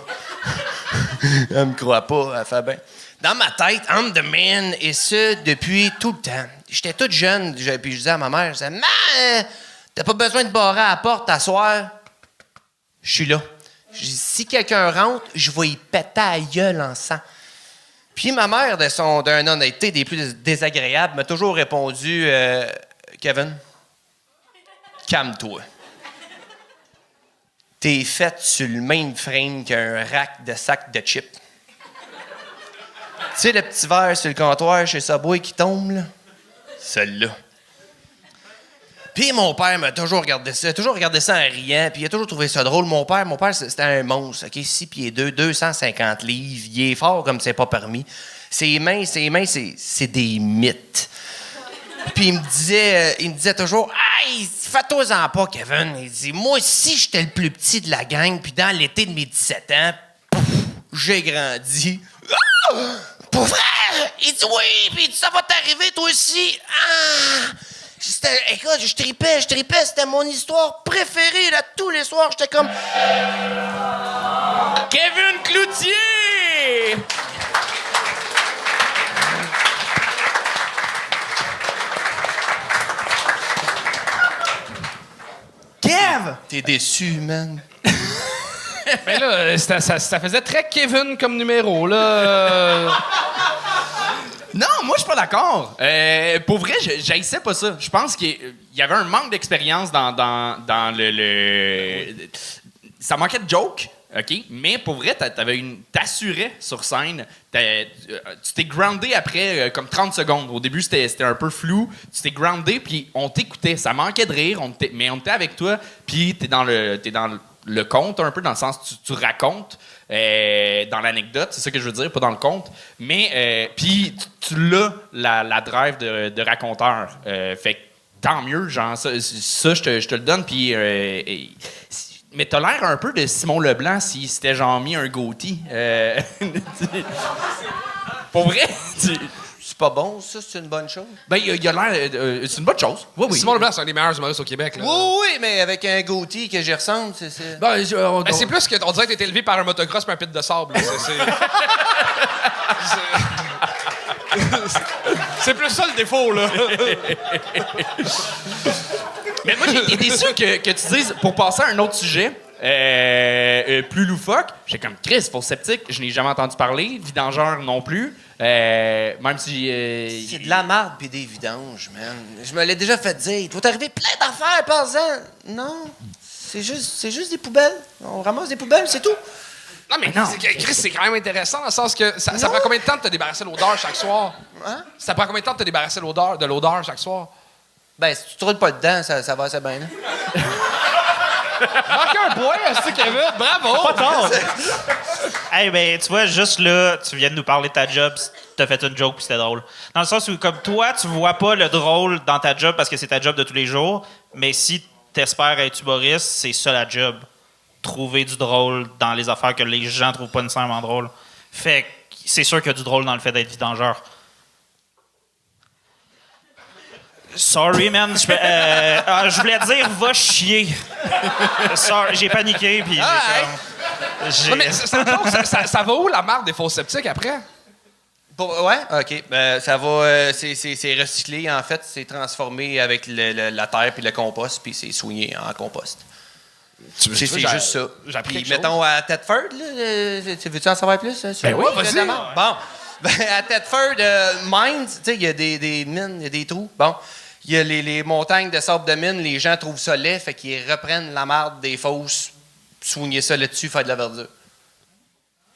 elle me croit pas, elle fait bien. Dans ma tête, I'm the man, et ce, depuis tout le temps. J'étais toute jeune, puis je disais à ma mère, je disais, « t'as pas besoin de barrer à la porte, t'asseoir. » Je suis là. Je dis, si quelqu'un rentre, je vais y péter la gueule en sang. Puis ma mère, d'une honnêteté des plus désagréables, m'a toujours répondu, Kevin, calme-toi. T'es faite sur le même frame qu'un rack de sacs de chips. Tu sais, le petit verre sur le comptoir chez Subway qui tombe, là? Celui-là. Puis mon père m'a toujours regardé ça en riant, puis il a toujours trouvé ça drôle. Mon père, c'était un monstre, OK? 6 pieds 2, 250 livres. Il est fort comme c'est pas permis. Ses mains, c'est des mythes. Puis il me disait toujours, « Hey, fais-toi-en pas, Kevin. » Il dit, « Moi, si j'étais le plus petit de la gang, puis dans l'été de mes 17 ans, pouf, j'ai grandi. Ah! Pour vrai? » Il dit, « Oui, puis ça va t'arriver, toi aussi. » Ah! Écoute, je tripais, c'était mon histoire préférée, là, tous les soirs, j'étais comme... Kevin Cloutier! Kev! T'es déçu, man. Mais là, ça faisait très Kevin comme numéro, là. Non, moi, je suis pas d'accord. Pour vrai, j'haïssais pas ça. Je pense qu'il y avait un manque d'expérience dans le... Ça manquait de joke, OK? Mais pour vrai, t'assurais sur scène. Tu t'es groundé après comme 30 secondes. Au début, c'était un peu flou. Tu t'es groundé, puis on t'écoutait. Ça manquait de rire, mais on était avec toi, puis t'es dans le conte un peu, dans le sens tu racontes dans l'anecdote, c'est ça que je veux dire, pas dans le conte. Mais, puis tu l'as, la drive de raconteur. Fait que tant mieux, genre, ça je te le donne, puis... mais t'as l'air un peu de Simon Leblanc si c'était genre mis un goatee. Pour vrai? C'est pas bon, ça? C'est une bonne chose? Ben, il a l'air... c'est une bonne chose. Oui. Simon Leblanc, c'est un des meilleurs humoristes au Québec. Là. Oui, mais avec un goatee que j'y ressemble, c'est... C'est plus qu'on dirait que t'es élevé par un motocross par un pit de sable. Là. C'est plus ça le défaut, là. Mais moi, j'ai été déçu que tu dises, pour passer à un autre sujet, plus loufoque, j'ai comme Chris, faux sceptique, je n'ai jamais entendu parler, vidangeur non plus. Même si. C'est de la marde pis des vidanges, man. Je me l'ai déjà fait dire. Il doit t'arriver plein d'affaires, par-en. Non. C'est juste des poubelles. On ramasse des poubelles, c'est tout. Non, mais Chris, c'est quand même intéressant dans le sens que ça prend combien de temps de te débarrasser de l'odeur chaque soir? Hein? Ça prend combien de temps de te débarrasser de l'odeur chaque soir? Ben, si tu te roules pas dedans, ça va assez bien, là. Manque un point, c'est Kevin. Bravo! Pas tard. Hey, ben, tu vois, juste là, tu viens de nous parler de ta job, t'as fait une joke puis c'était drôle. Dans le sens où, comme toi, tu vois pas le drôle dans ta job parce que c'est ta job de tous les jours, mais si t'espères être humoriste, c'est ça la job. Trouver du drôle dans les affaires que les gens trouvent pas nécessairement drôles. Fait que c'est sûr qu'il y a du drôle dans le fait d'être vidangeur. Sorry, man. Je voulais dire va chier. Sorry, j'ai paniqué, puis j'ai Ouais, mais ça va où la marque des faux sceptiques après? Ouais? OK. Ça va... c'est recyclé, en fait. C'est transformé avec la terre puis le compost, puis c'est soigné en compost. C'est juste ça. Puis, mettons, à Thetford, là, veux-tu en savoir plus? Ben oui, vas-y. Bon. Ben, à Thetford Mines, tu sais, il y a des mines, il y a des trous. Bon. Il y a les montagnes de sable de mine, les gens trouvent ça laid, fait qu'ils reprennent la marde des fosses, soigner ça là-dessus, faire de la verdure.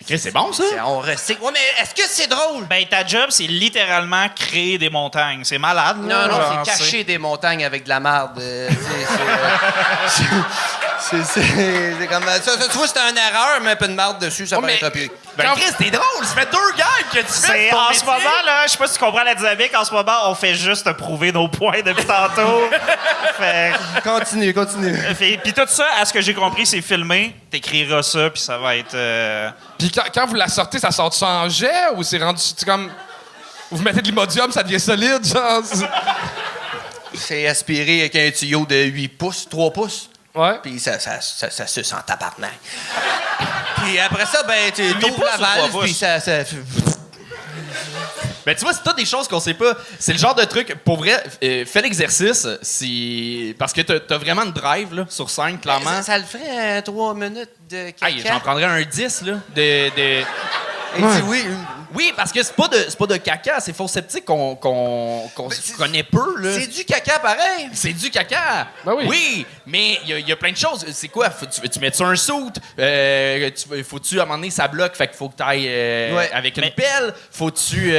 Chris, c'est bon, ça? On recycle. Ouais, mais est-ce que c'est drôle? Ben, ta job, c'est littéralement créer des montagnes. C'est malade, là. Non, genre, c'est cacher des montagnes avec de la marde. C'est comme ça. Tu vois, c'est une erreur, mais un peu de marde dessus, ça peut être pire. Ben, Chris, c'est drôle! Ça fait 2 gags que tu fais. C'est ton en métier. ce moment, là, je sais pas si tu comprends la dynamique, en ce moment, on fait juste prouver nos points depuis tantôt. Fait Continue. puis tout ça, à ce que j'ai compris, c'est filmé. T'écriras ça, puis ça va être... Puis quand vous la sortez, ça sort-tu en jet ou c'est rendu. C'est comme. Vous mettez de l'imodium, ça devient solide, genre. C'est aspiré avec un tuyau de 8 pouces, 3 pouces. Ouais. Puis ça suce en tabarnak. Puis après ça, ben, tu pouces ouvres la ou 3 valve, pouces? puis ça... Ben, tu vois, c'est toutes des choses qu'on sait pas. C'est le genre de truc, pour vrai, fais l'exercice, parce que t'as vraiment une drive, là, sur scène, clairement. Ça le ferait 3 minutes de caca. Hey, j'en prendrais un 10, là, Et dis oui. Oui, parce que c'est pas de caca, c'est faux sceptique qu'on connaît peu, là. C'est du caca pareil. C'est du caca. Ben oui. Oui, mais il y a plein de choses. C'est quoi? Tu mets-tu un suit? Faut-tu, à un moment donné, ça bloque, fait qu'il faut que tu ailles avec une pelle? Faut-tu...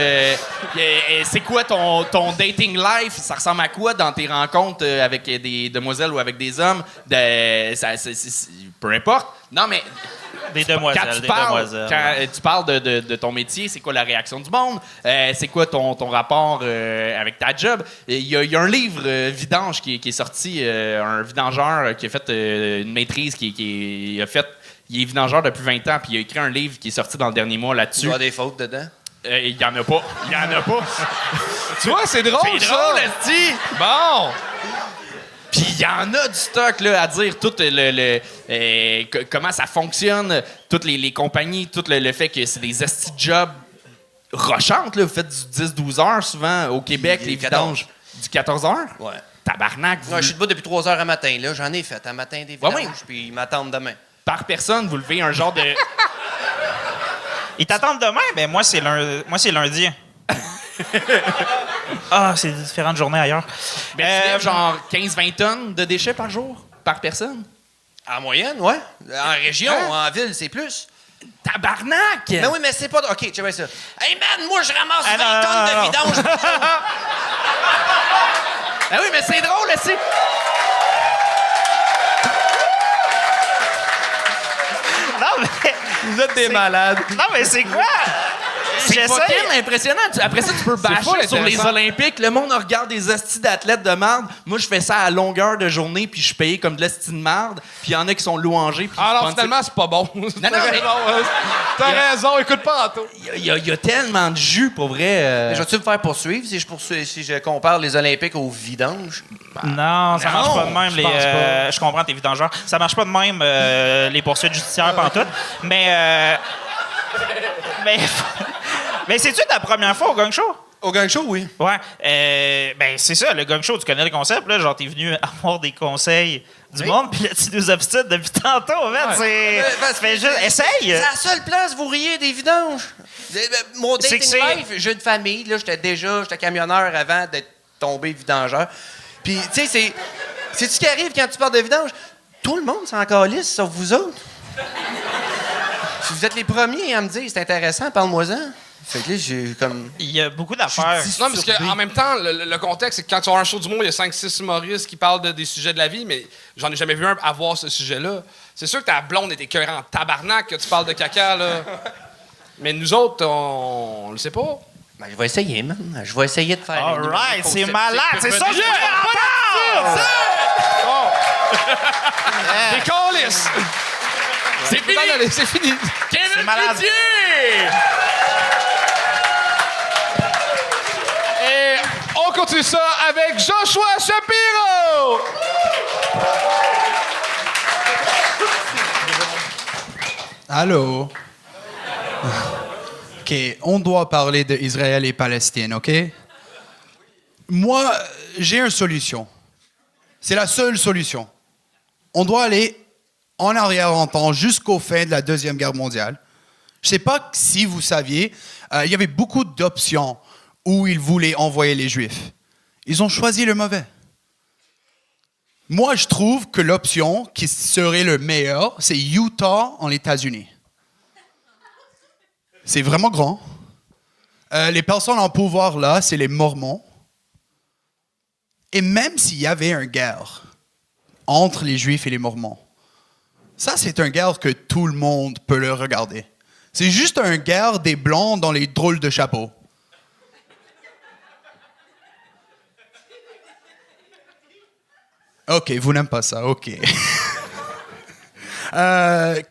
c'est quoi ton dating life? Ça ressemble à quoi dans tes rencontres avec des demoiselles ou avec des hommes? Peu importe. Non, mais... Des demoiselles, Quand tu parles de ton métier, c'est quoi la réaction du monde? C'est quoi ton rapport avec ta job? Il y a un livre vidange qui est sorti, un vidangeur qui a fait une maîtrise, il est vidangeur depuis 20 ans, puis il a écrit un livre qui est sorti dans le dernier mois là-dessus. Il y a des fautes dedans. Il y en a pas. Il y en a pas. Tu vois, c'est drôle, C'est ça. drôle, esti! Bon. Puis il y en a du stock là, à dire tout comment ça fonctionne, toutes les compagnies, tout le fait que c'est des esti jobs rochantes. Là. Vous faites du 10-12 heures souvent au Québec, les vidanges. Du 14 heures? Ouais. Tabarnak. Ouais, je suis debout depuis 3 heures à matin. Là. J'en ai fait à matin des vidanges, oui. puis ils m'attendent demain. Par personne, vous levez un genre de... Ils t'attendent demain? Ben moi, c'est lundi. C'est différentes journées ailleurs. Ben, tu lèves genre 15-20 tonnes de déchets par jour? Par personne? En moyenne, ouais. En région, en ville, c'est plus. Tabarnak! Mais oui, mais c'est pas... OK, tu vois ça. Hey, man, moi, je ramasse 20 non, tonnes de non. vidange. Ah oui, mais c'est drôle, c'est... Non, mais... Vous êtes des malades. Non, mais c'est quoi? C'est J'essaie. fucking impressionnant. Après ça, tu peux full bâcher sur les intéressant. Olympiques. Le monde regarde des hosties d'athlètes de marde. Moi, je fais ça à longueur de journée, puis je suis payé comme de l'hostie de marde. Puis il y en a qui sont louangés. Puis Alors, je pense finalement, c'est pas bon. non, T'as raison, écoute pas Anto. que il y a tellement de jus, pour vrai. Mais je vais-tu me faire poursuivre si je compare les Olympiques aux vidanges? Non, ça marche pas de même. je pense pas. Je comprends tes vidangeurs. Ça marche pas de même les poursuites judiciaires pantoute. Mais c'est-tu ta première fois au Gang Show? Au gang show, oui. Ouais. Ben, c'est ça, le Gang Show, tu connais le concept, là. Genre, t'es venu avoir des conseils du monde, puis là, tu nous obstines depuis tantôt, en fait. Ouais. Fais juste. Essaye! C'est la seule place, vous riez des vidanges. Mon C'est dating que c'est- life, j'ai une famille, là, j'étais camionneur avant d'être tombé vidangeur. Puis, tu sais, c'est ce qui arrive quand tu parles de vidange. Tout le monde s'en calisse, sauf vous autres. Vous êtes les premiers à me dire, c'est intéressant, parle-moi-en. Fait que là, j'ai comme... Il y a beaucoup d'affaires. Non, parce qu'en même temps, le contexte, c'est que quand tu as un show d'humour, il y a 5-6 humoristes qui parlent des sujets de la vie, mais j'en ai jamais vu un avoir ce sujet-là. C'est sûr que ta blonde était écœurante en tabarnak que tu parles de caca, là. Mais nous autres, on le sait pas. Ben, je vais essayer, man. Je vais essayer de faire... All right, c'est malade, c'est ça que je voulais entendre! Des câlisses! C'est fini! C'est fini! C'est malade. Et on continue ça avec Joshua Shapiro! Allô? OK, on doit parler d'Israël et Palestine, OK? Moi, j'ai une solution. C'est la seule solution. On doit aller en arrière en temps jusqu'au fin de la Deuxième Guerre mondiale. Je ne sais pas si vous saviez, il y avait beaucoup d'options où ils voulaient envoyer les Juifs. Ils ont choisi le mauvais. Moi, je trouve que l'option qui serait le meilleur, c'est Utah en États-Unis. C'est vraiment grand. Les personnes en pouvoir là, c'est les Mormons. Et même s'il y avait une guerre entre les Juifs et les Mormons, ça, c'est une guerre que tout le monde peut le regarder. C'est juste une guerre des Blancs dans les drôles de chapeaux. OK, vous n'aimez pas ça, OK.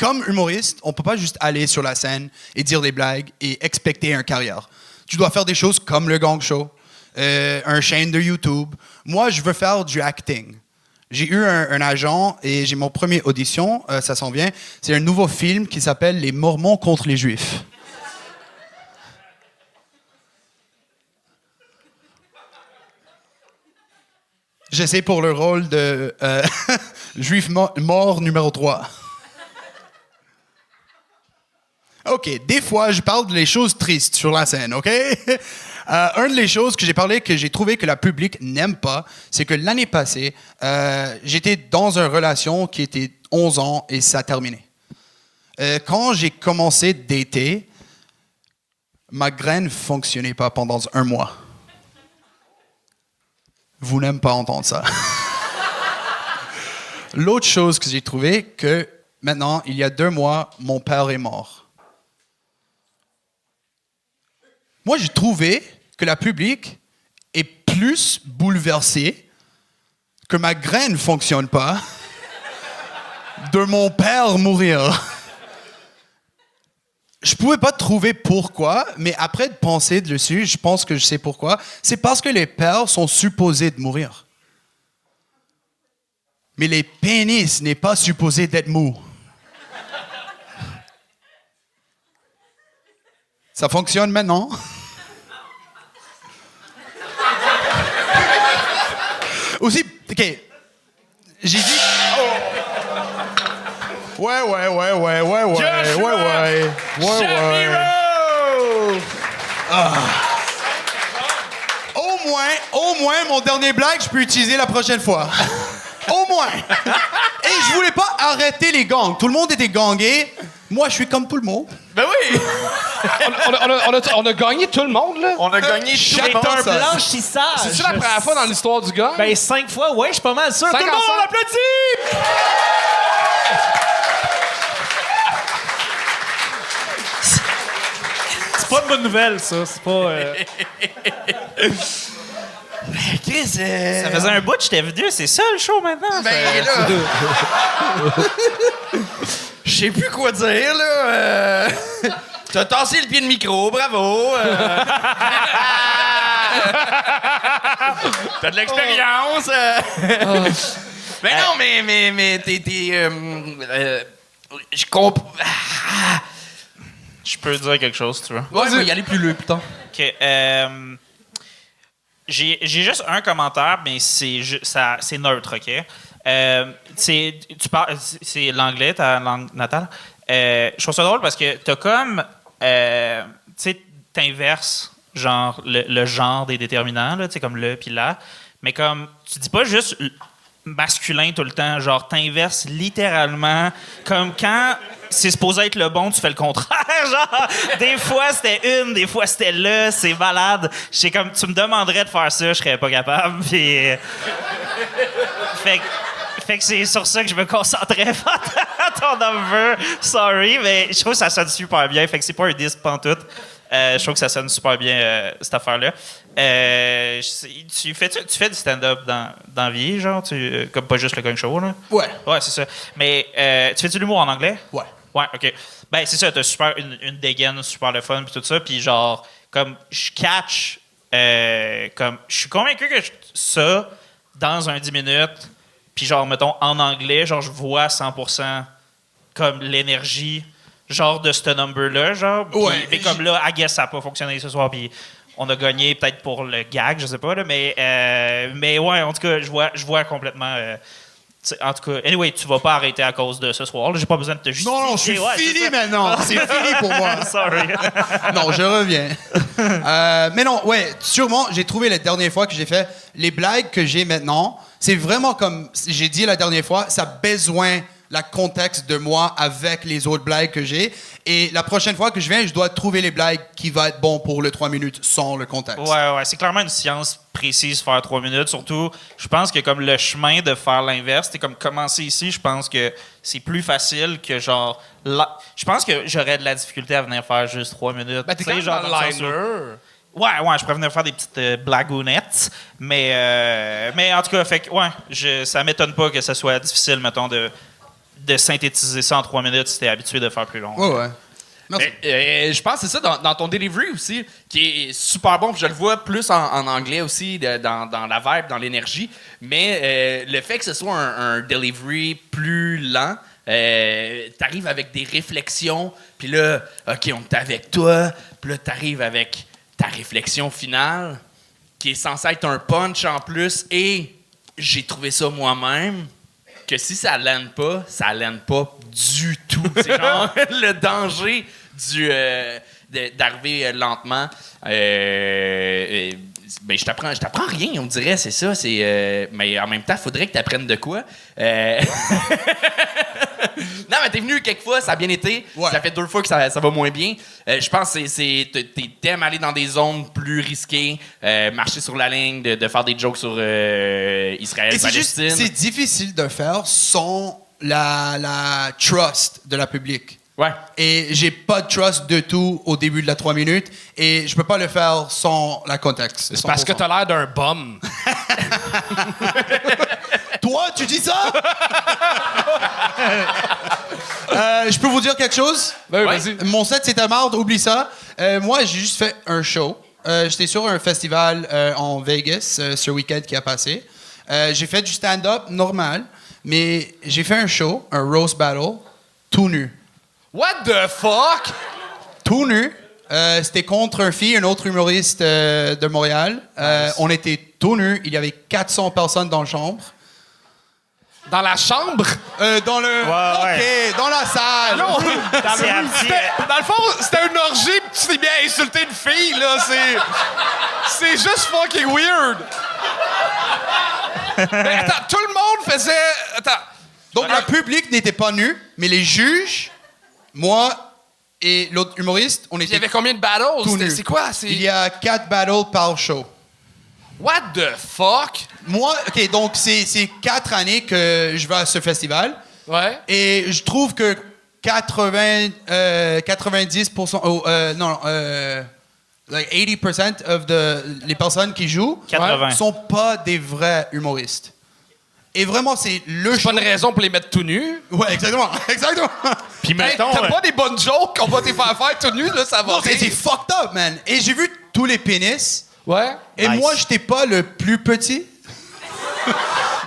Comme humoriste, on ne peut pas juste aller sur la scène et dire des blagues et expecter une carrière. Tu dois faire des choses comme le Gang Show, une chaîne de YouTube. Moi, je veux faire du acting. J'ai eu un agent et j'ai mon premier audition, ça s'en vient. C'est un nouveau film qui s'appelle Les Mormons contre les Juifs. J'essaie pour le rôle de Juif mort numéro 3. OK, des fois, je parle des choses tristes sur la scène, OK? Une des choses que j'ai parlé, que j'ai trouvé que le public n'aime pas, c'est que l'année passée, j'étais dans une relation qui était 11 ans et ça a terminé. Quand j'ai commencé à dater, ma graine ne fonctionnait pas pendant 1 mois. Vous n'aimez pas entendre ça. L'autre chose que j'ai trouvé, que maintenant, il y a 2 mois, mon père est mort. Moi, j'ai trouvé que le public est plus bouleversé, que ma graine ne fonctionne pas, de mon père mourir. Je pouvais pas trouver pourquoi, mais après de penser dessus, je pense que je sais pourquoi. C'est parce que les pères sont supposés de mourir. Mais les pénis n'est pas supposé d'être mou. Ça fonctionne maintenant? Aussi, OK, j'ai dit... Ouais. Au moins, mon dernier blague, je peux utiliser la prochaine fois. Au moins. Et je voulais pas arrêter les gangs. Tout le monde était gangé. Moi, je suis comme tout le monde. Ben oui! On a gagné tout le monde, là. On a gagné tout le monde. C'est un blanchissage. C'est-tu la première fois dans l'histoire du gang? Ben, 5 fois, ouais, je suis pas mal sûr. Tout le monde, on applaudit! C'est pas une bonne nouvelle, ça. C'est pas... Chris, Ça faisait un bout que j'étais venu, c'est ça le show maintenant? ben là... Je sais plus quoi dire, là. T'as tassé le pied de micro, bravo. T'as de l'expérience. Mais non, mais t'es... je comprends... Je peux dire quelque chose, tu vois. Ouais, mais y aller plus loin, putain. OK. J'ai juste un commentaire, mais c'est neutre, OK? C'est l'anglais, ta langue natale. Je trouve ça drôle parce que t'as comme... tu sais, t'inverses genre le genre des déterminants, là, comme le puis la. Mais comme, tu dis pas juste masculin tout le temps, genre t'inverses littéralement. Comme quand c'est supposé être le bon, tu fais le contraire. Genre, des fois, c'était une, des fois, c'était le, c'est malade. J'sais comme, tu me demanderais de faire ça, je serais pas capable. Puis... Fait que c'est sur ça que je me concentrais ton number. Sorry, mais je trouve que ça sonne super bien. Fait que c'est pas un disque pantoute. Je trouve que ça sonne super bien, cette affaire-là. Tu fais du stand-up dans la vie, genre? Comme pas juste le gang show, là? Ouais. Ouais, c'est ça. Mais tu fais de l'humour en anglais? Ouais. Ouais, OK. Ben, c'est ça, t'as super une dégaine super le fun puis tout ça. Puis genre, comme, je catch... comme, je suis convaincu que ça, dans un 10 minutes... Puis genre, mettons, en anglais, genre, je vois 100% comme l'énergie, genre, de ce number-là, genre. Ouais. Mais comme là, I guess, ça n'a pas fonctionné ce soir, puis on a gagné peut-être pour le gag, je sais pas, là, mais ouais, en tout cas, je vois complètement... en tout cas, anyway, tu vas pas arrêter à cause de ce soir. J'ai pas besoin de te justifier. Non, je suis Ouais, fini maintenant. C'est fini pour moi. Sorry. Non, je reviens. Mais non, ouais, sûrement, j'ai trouvé la dernière fois que j'ai fait les blagues que j'ai maintenant. C'est vraiment comme j'ai dit la dernière fois, ça a besoin la contexte de moi avec les autres blagues que j'ai. Et la prochaine fois que je viens, je dois trouver les blagues qui vont être bon pour le 3 minutes sans le contexte. Ouais, c'est clairement une science précise faire 3 minutes. Surtout, je pense que comme le chemin de faire l'inverse, c'est comme commencer ici, je pense que c'est plus facile que genre... Je pense que j'aurais de la difficulté à venir faire juste 3 minutes. Ben, t'es quand même genre, dans dans le le sens où- liner. Ouais, je pourrais venir faire des petites blagounettes. Mais en tout cas, fait que, ouais, ça m'étonne pas que ça soit difficile, mettons, de synthétiser ça en 3 minutes si t'es habitué de faire plus long. Ouais. Merci. Je pense que c'est ça dans ton delivery aussi, qui est super bon. Puis je le vois plus en anglais aussi, dans la vibe, dans l'énergie. Mais le fait que ce soit un delivery plus lent, t'arrives avec des réflexions. Puis là, OK, on est avec toi. Puis là, t'arrives avec ta réflexion finale, qui est censée être un punch en plus. Et j'ai trouvé ça moi-même. Que si ça l'aime pas, ça l'aime pas du tout. C'est genre le danger d'arriver lentement. Ben, je t'apprends rien, on dirait, c'est ça. Mais en même temps, il faudrait que tu apprennes de quoi. Non, mais t'es venu quelques fois, ça a bien été. Ouais. Ça fait 2 fois que ça va moins bien. Je pense que t'aimes aller dans des zones plus risquées, marcher sur la ligne, de faire des jokes sur Israël, Et c'est juste, Palestine. c'est difficile de faire sans la trust de la public. Ouais. Et j'ai pas de trust de tout au début de la 3 minutes et je peux pas le faire sans la contexte. C'est parce que t'as l'air d'un bum. Toi, tu dis ça? Je peux vous dire quelque chose? Ben oui, vas-y. Mon set, c'est ta marde, oublie ça. Moi, j'ai juste fait un show. J'étais sur un festival en Vegas ce week-end qui a passé. J'ai fait du stand-up normal, mais j'ai fait un show, un roast battle, tout nu. What the fuck? Tout nu. C'était contre un autre humoriste de Montréal. On était tout nus. Il y avait 400 personnes dans la chambre. Dans la chambre? Dans le... Ouais. OK, dans la salle. Dans le fond, c'était une orgie pis tu t'es bien insulté une fille, là. C'est juste fucking weird. Mais attends, tout le monde faisait... Attends. Donc, le public n'était pas nu, mais les juges, moi et l'autre humoriste, on Il y était avait combien de battles? tout nus. C'est quoi? Il y a 4 battles par show. What the fuck? Moi, OK, donc c'est 4 années que je vais à ce festival. Ouais. Et je trouve que 90%, like 80% les personnes qui jouent 80. sont pas des vrais humoristes. Et vraiment, c'est le C'est pas une raison pour les mettre tout nus. Ouais, exactement. Exactement. Puis Hey, mettons... t'as pas des bonnes jokes qu'on va te faire faire tout nu, là, ça va. Non, c'est rire. fucked up, man. Et j'ai vu tous les pénis. Ouais. Et Nice. moi, j'étais pas le plus petit.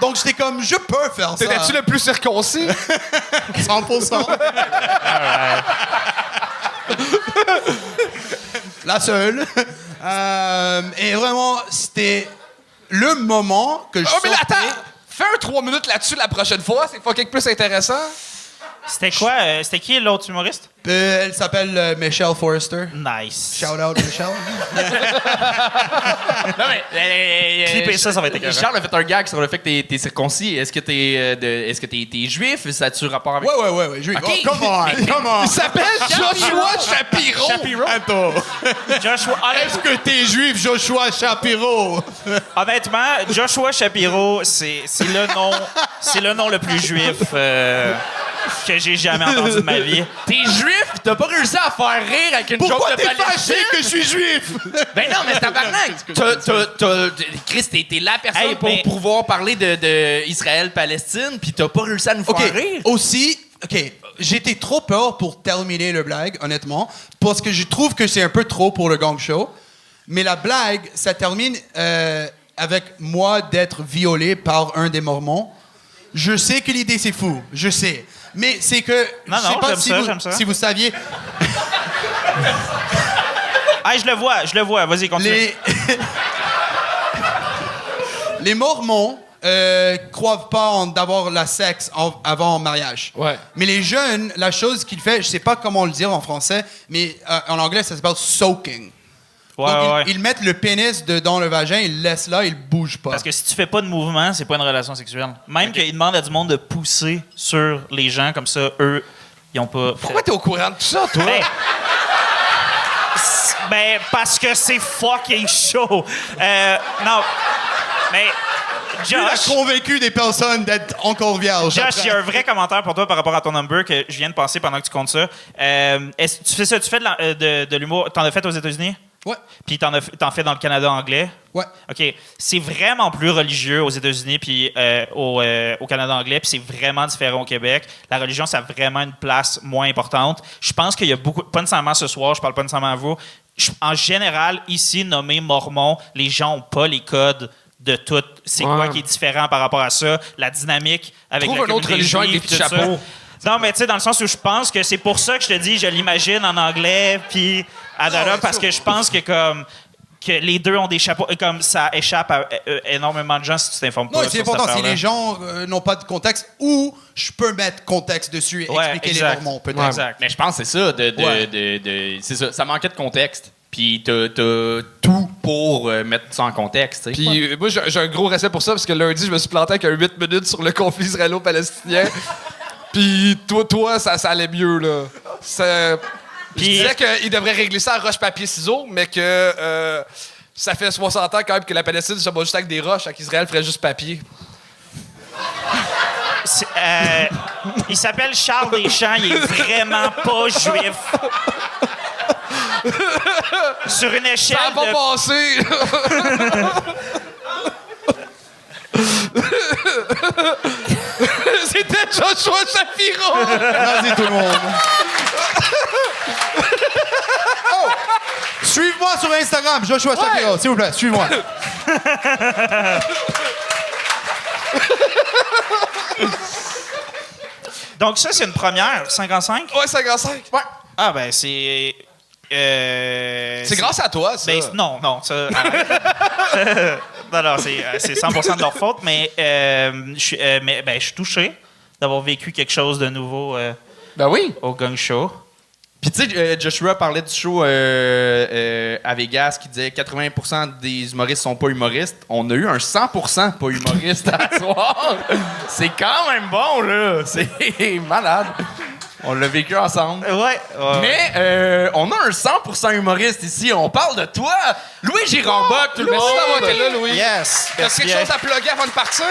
Donc, j'étais comme, je peux faire ça. T'étais-tu le plus circoncis? 100%. La seule. Et vraiment, c'était le moment que je Oh, mais là, sortais. attends! Fais un 3 minutes là-dessus la prochaine fois, c'est fucking plus intéressant. C'était quoi? C'était qui l'autre humoriste? Elle s'appelle Michelle Forrester. Nice. Shout out, Michelle. Non, mais. Clipper ça va être écœurant. Charles a fait un gag sur le fait que t'es circoncis. Est-ce que t'es juif? Ça a-tu rapport avec. Ouais, juif. Ok. Oh, come on. Il s'appelle Joshua Shapiro. Attends. Joshua, Est-ce que t'es juif, Joshua Shapiro? honnêtement, Joshua Shapiro, c'est le nom le plus juif que j'ai jamais entendu de ma vie. T'es juif pis t'as pas réussi à faire rire avec une Pourquoi joke de t'es Palestine? fâché que je suis juif? Ben non, mais tabarnak! Chris, t'es la personne Hey, pour mais- pouvoir parler de Israël-Palestine pis t'as pas réussi à nous faire rire. Aussi, j'étais trop peur pour terminer le blague, honnêtement, parce que je trouve que c'est un peu trop pour le gang show. Mais la blague, ça termine avec moi d'être violé par un des Mormons. Je sais que l'idée, c'est fou. Je sais. Mais c'est que... Non, je sais non, pas j'aime ça. si vous saviez... Hey, je le vois. Vas-y, continue. Les Mormons croient pas d'avoir la sexe avant mariage. Ouais. Mais les jeunes, la chose qu'ils font, je sais pas comment le dire en français, mais en anglais, ça s'appelle soaking. Ouais, Donc, ouais. ils mettent le pénis dans le vagin, ils le laissent là, il bouge pas. Parce que si tu fais pas de mouvement, c'est pas une relation sexuelle. Même qu'ils demandent à du monde de pousser sur les gens, comme ça, eux, ils ont pas... Pourquoi t'es au courant de tout ça, toi? Ben, parce que c'est fucking chaud. Non, mais... Tu as Josh, convaincu des personnes d'être encore vierges. Josh, il y a un vrai commentaire pour toi par rapport à ton number que je viens de penser pendant que tu comptes ça. Tu fais ça, tu fais de l'humour. T'en as fait aux États-Unis? Ouais. Puis t'en fais dans le Canada anglais? Ouais. OK. C'est vraiment plus religieux aux États-Unis puis au Canada anglais, puis c'est vraiment différent au Québec. La religion, ça a vraiment une place moins importante. Je pense qu'il y a beaucoup... Pas nécessairement ce soir, je parle pas nécessairement à vous. En général, ici, nommé Mormon, les gens n'ont pas les codes de tout. C'est quoi qui est différent par rapport à ça? La dynamique avec Trouve la une autre communauté religion avec juive, des puis petits tout ça. chapeaux. Non, mais tu sais, dans le sens où je pense que c'est pour ça que je te dis, je l'imagine en anglais, puis Adara, parce que je pense que comme que les deux ont des chapeaux, et comme ça échappe à énormément de gens si tu t'informes pas. Non, c'est sur cette important. Si affaire-là. les gens n'ont pas de contexte, ou je peux mettre contexte dessus et expliquer les Mormons, peut-être. Exact. Mais je pense que c'est ça. C'est ça. Ça manquait de contexte. Puis t'as tout pour mettre ça en contexte. Tu sais. Puis moi, j'ai un gros respect pour ça, parce que lundi, je me suis planté avec un 8 minutes sur le conflit israélo-palestinien. Puis toi, ça allait mieux, là. Je disais qu'il devrait régler ça à roche-papier-ciseaux, mais que ça fait 60 ans quand même que la Palestine se bat juste avec des roches, et qu'Israël ferait juste papier. Il s'appelle Charles Deschamps, il est vraiment pas juif. Sur une échelle Ça a pas passé! C'était Joshua Shapiro! Vas-y, tout le monde. Oh! Suive-moi sur Instagram, Joshua Shapiro, s'il vous plaît, suive-moi. Donc ça, c'est une première, 55? Ouais, 55. Ouais. Ah ben c'est... C'est grâce à toi, ça. Ben, non, ça... arrête. non, c'est 100% de leur faute, mais je suis touché d'avoir vécu quelque chose de nouveau Ben oui. au Gang Show. Puis tu sais, Joshua parlait du show à Vegas qui disait 80% des humoristes sont pas humoristes. On a eu un 100% pas humoriste à soir. C'est quand même bon, là. C'est malade. On l'a vécu ensemble. Ouais. Mais on a un 100% humoriste ici. On parle de toi. Louis Girard-Bock, tout le Merci monde. d'avoir été là, Louis. Yes. T'as quelque chose à plugger avant de partir?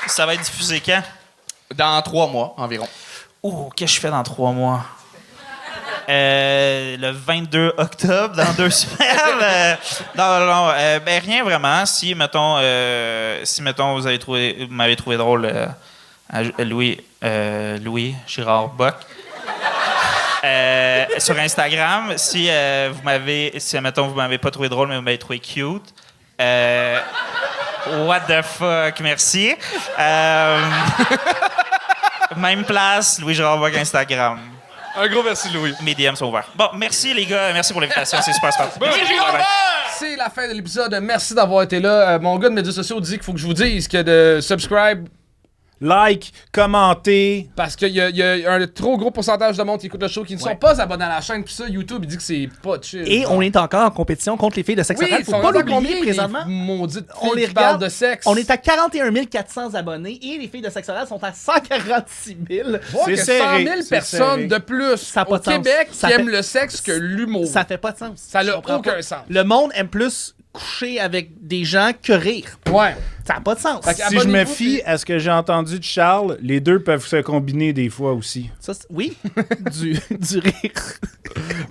Ça va être diffusé quand? Dans 3 mois environ. Oh, qu'est-ce que je fais dans 3 mois? Le 22 octobre, dans 2 semaines. Non, ben rien vraiment. Si, mettons, vous m'avez trouvé drôle, Louis Girard-Bock. Sur Instagram, si vous m'avez pas trouvé drôle, mais vous m'avez trouvé cute. What the fuck, merci. Même place, Louis Girard-Bock Instagram. Un gros merci, Louis. Mes DM sont ouverts. Bon, merci les gars, merci pour l'invitation, c'est super sympa. C'est la fin de l'épisode. Merci d'avoir été là. Mon gars de médias sociaux dit qu'il faut que je vous dise que de subscribe. like, commentez. Parce qu'il y a un trop gros pourcentage de monde qui écoute le show qui ne sont pas abonnés à la chaîne. Puis ça, YouTube, il dit que c'est pas chill. Et on est encore en compétition contre les filles de sexe oui, oral. ils Faut sont pas rendus à l'oublier combien, présentement. les maudites On filles les qui parlent regarde. de sexe. On est à 41 400 abonnés et les filles de sexe oral sont à 146 000. Voir C'est que 100 serré, 000 c'est personnes serré. de plus Ça a pas au de sens. Québec Ça qui fait- aiment le sexe que l'humour. Ça fait pas de sens. Ça Je n'a comprends aucun pas. sens. Le monde aime plus coucher avec des gens que rire. Ouais. Ça n'a pas de sens. Fait que Si je me abonnez-vous, fie puis- à ce que j'ai entendu de Charles, les deux peuvent se combiner des fois aussi. Ça, oui, du rire.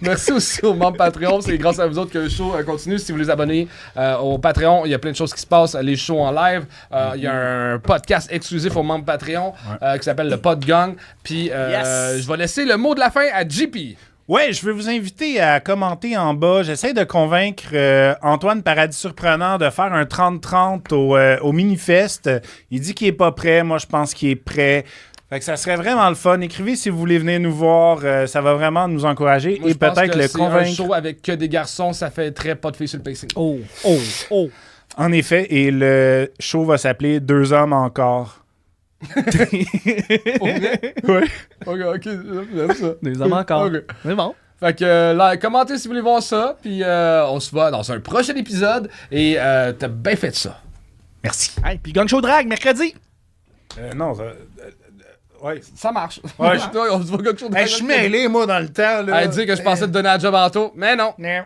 Merci aussi aux membres Patreon. C'est grâce à vous autres que le show continue. Si vous les abonnez au Patreon, il y a plein de choses qui se passent. Les shows en live. Il y a un podcast exclusif aux membres Patreon qui s'appelle le Pod Gang. Puis je vais laisser le mot de la fin à JP. Ouais, je vais vous inviter à commenter en bas. J'essaie de convaincre Antoine Paradis Surprenant de faire un 30-30 au Minifest. Il dit qu'il est pas prêt. Moi, je pense qu'il est prêt. Fait que ça serait vraiment le fun. Écrivez si vous voulez venir nous voir. Ça va vraiment nous encourager Moi, et je pense peut-être que le c'est un convaincre. show avec que des garçons. Ça fait très pas de filles sur le pacing. Oh. En effet, et le show va s'appeler Deux hommes encore. Ouais. Ok, j'aime ça. Des hommes encore. Ok. C'est bon. Fait que là, commentez si vous voulez voir ça. Puis on se voit dans un prochain épisode. Et t'as bien fait ça. Merci. Hey, puis Gang Show Drag, mercredi. Non, ouais. Ça marche. Ouais, on se voit quelque chose de Je suis mêlé, moi, dans le temps. Là. Elle dit que je pensais te donner un job en tôt, mais non. Non.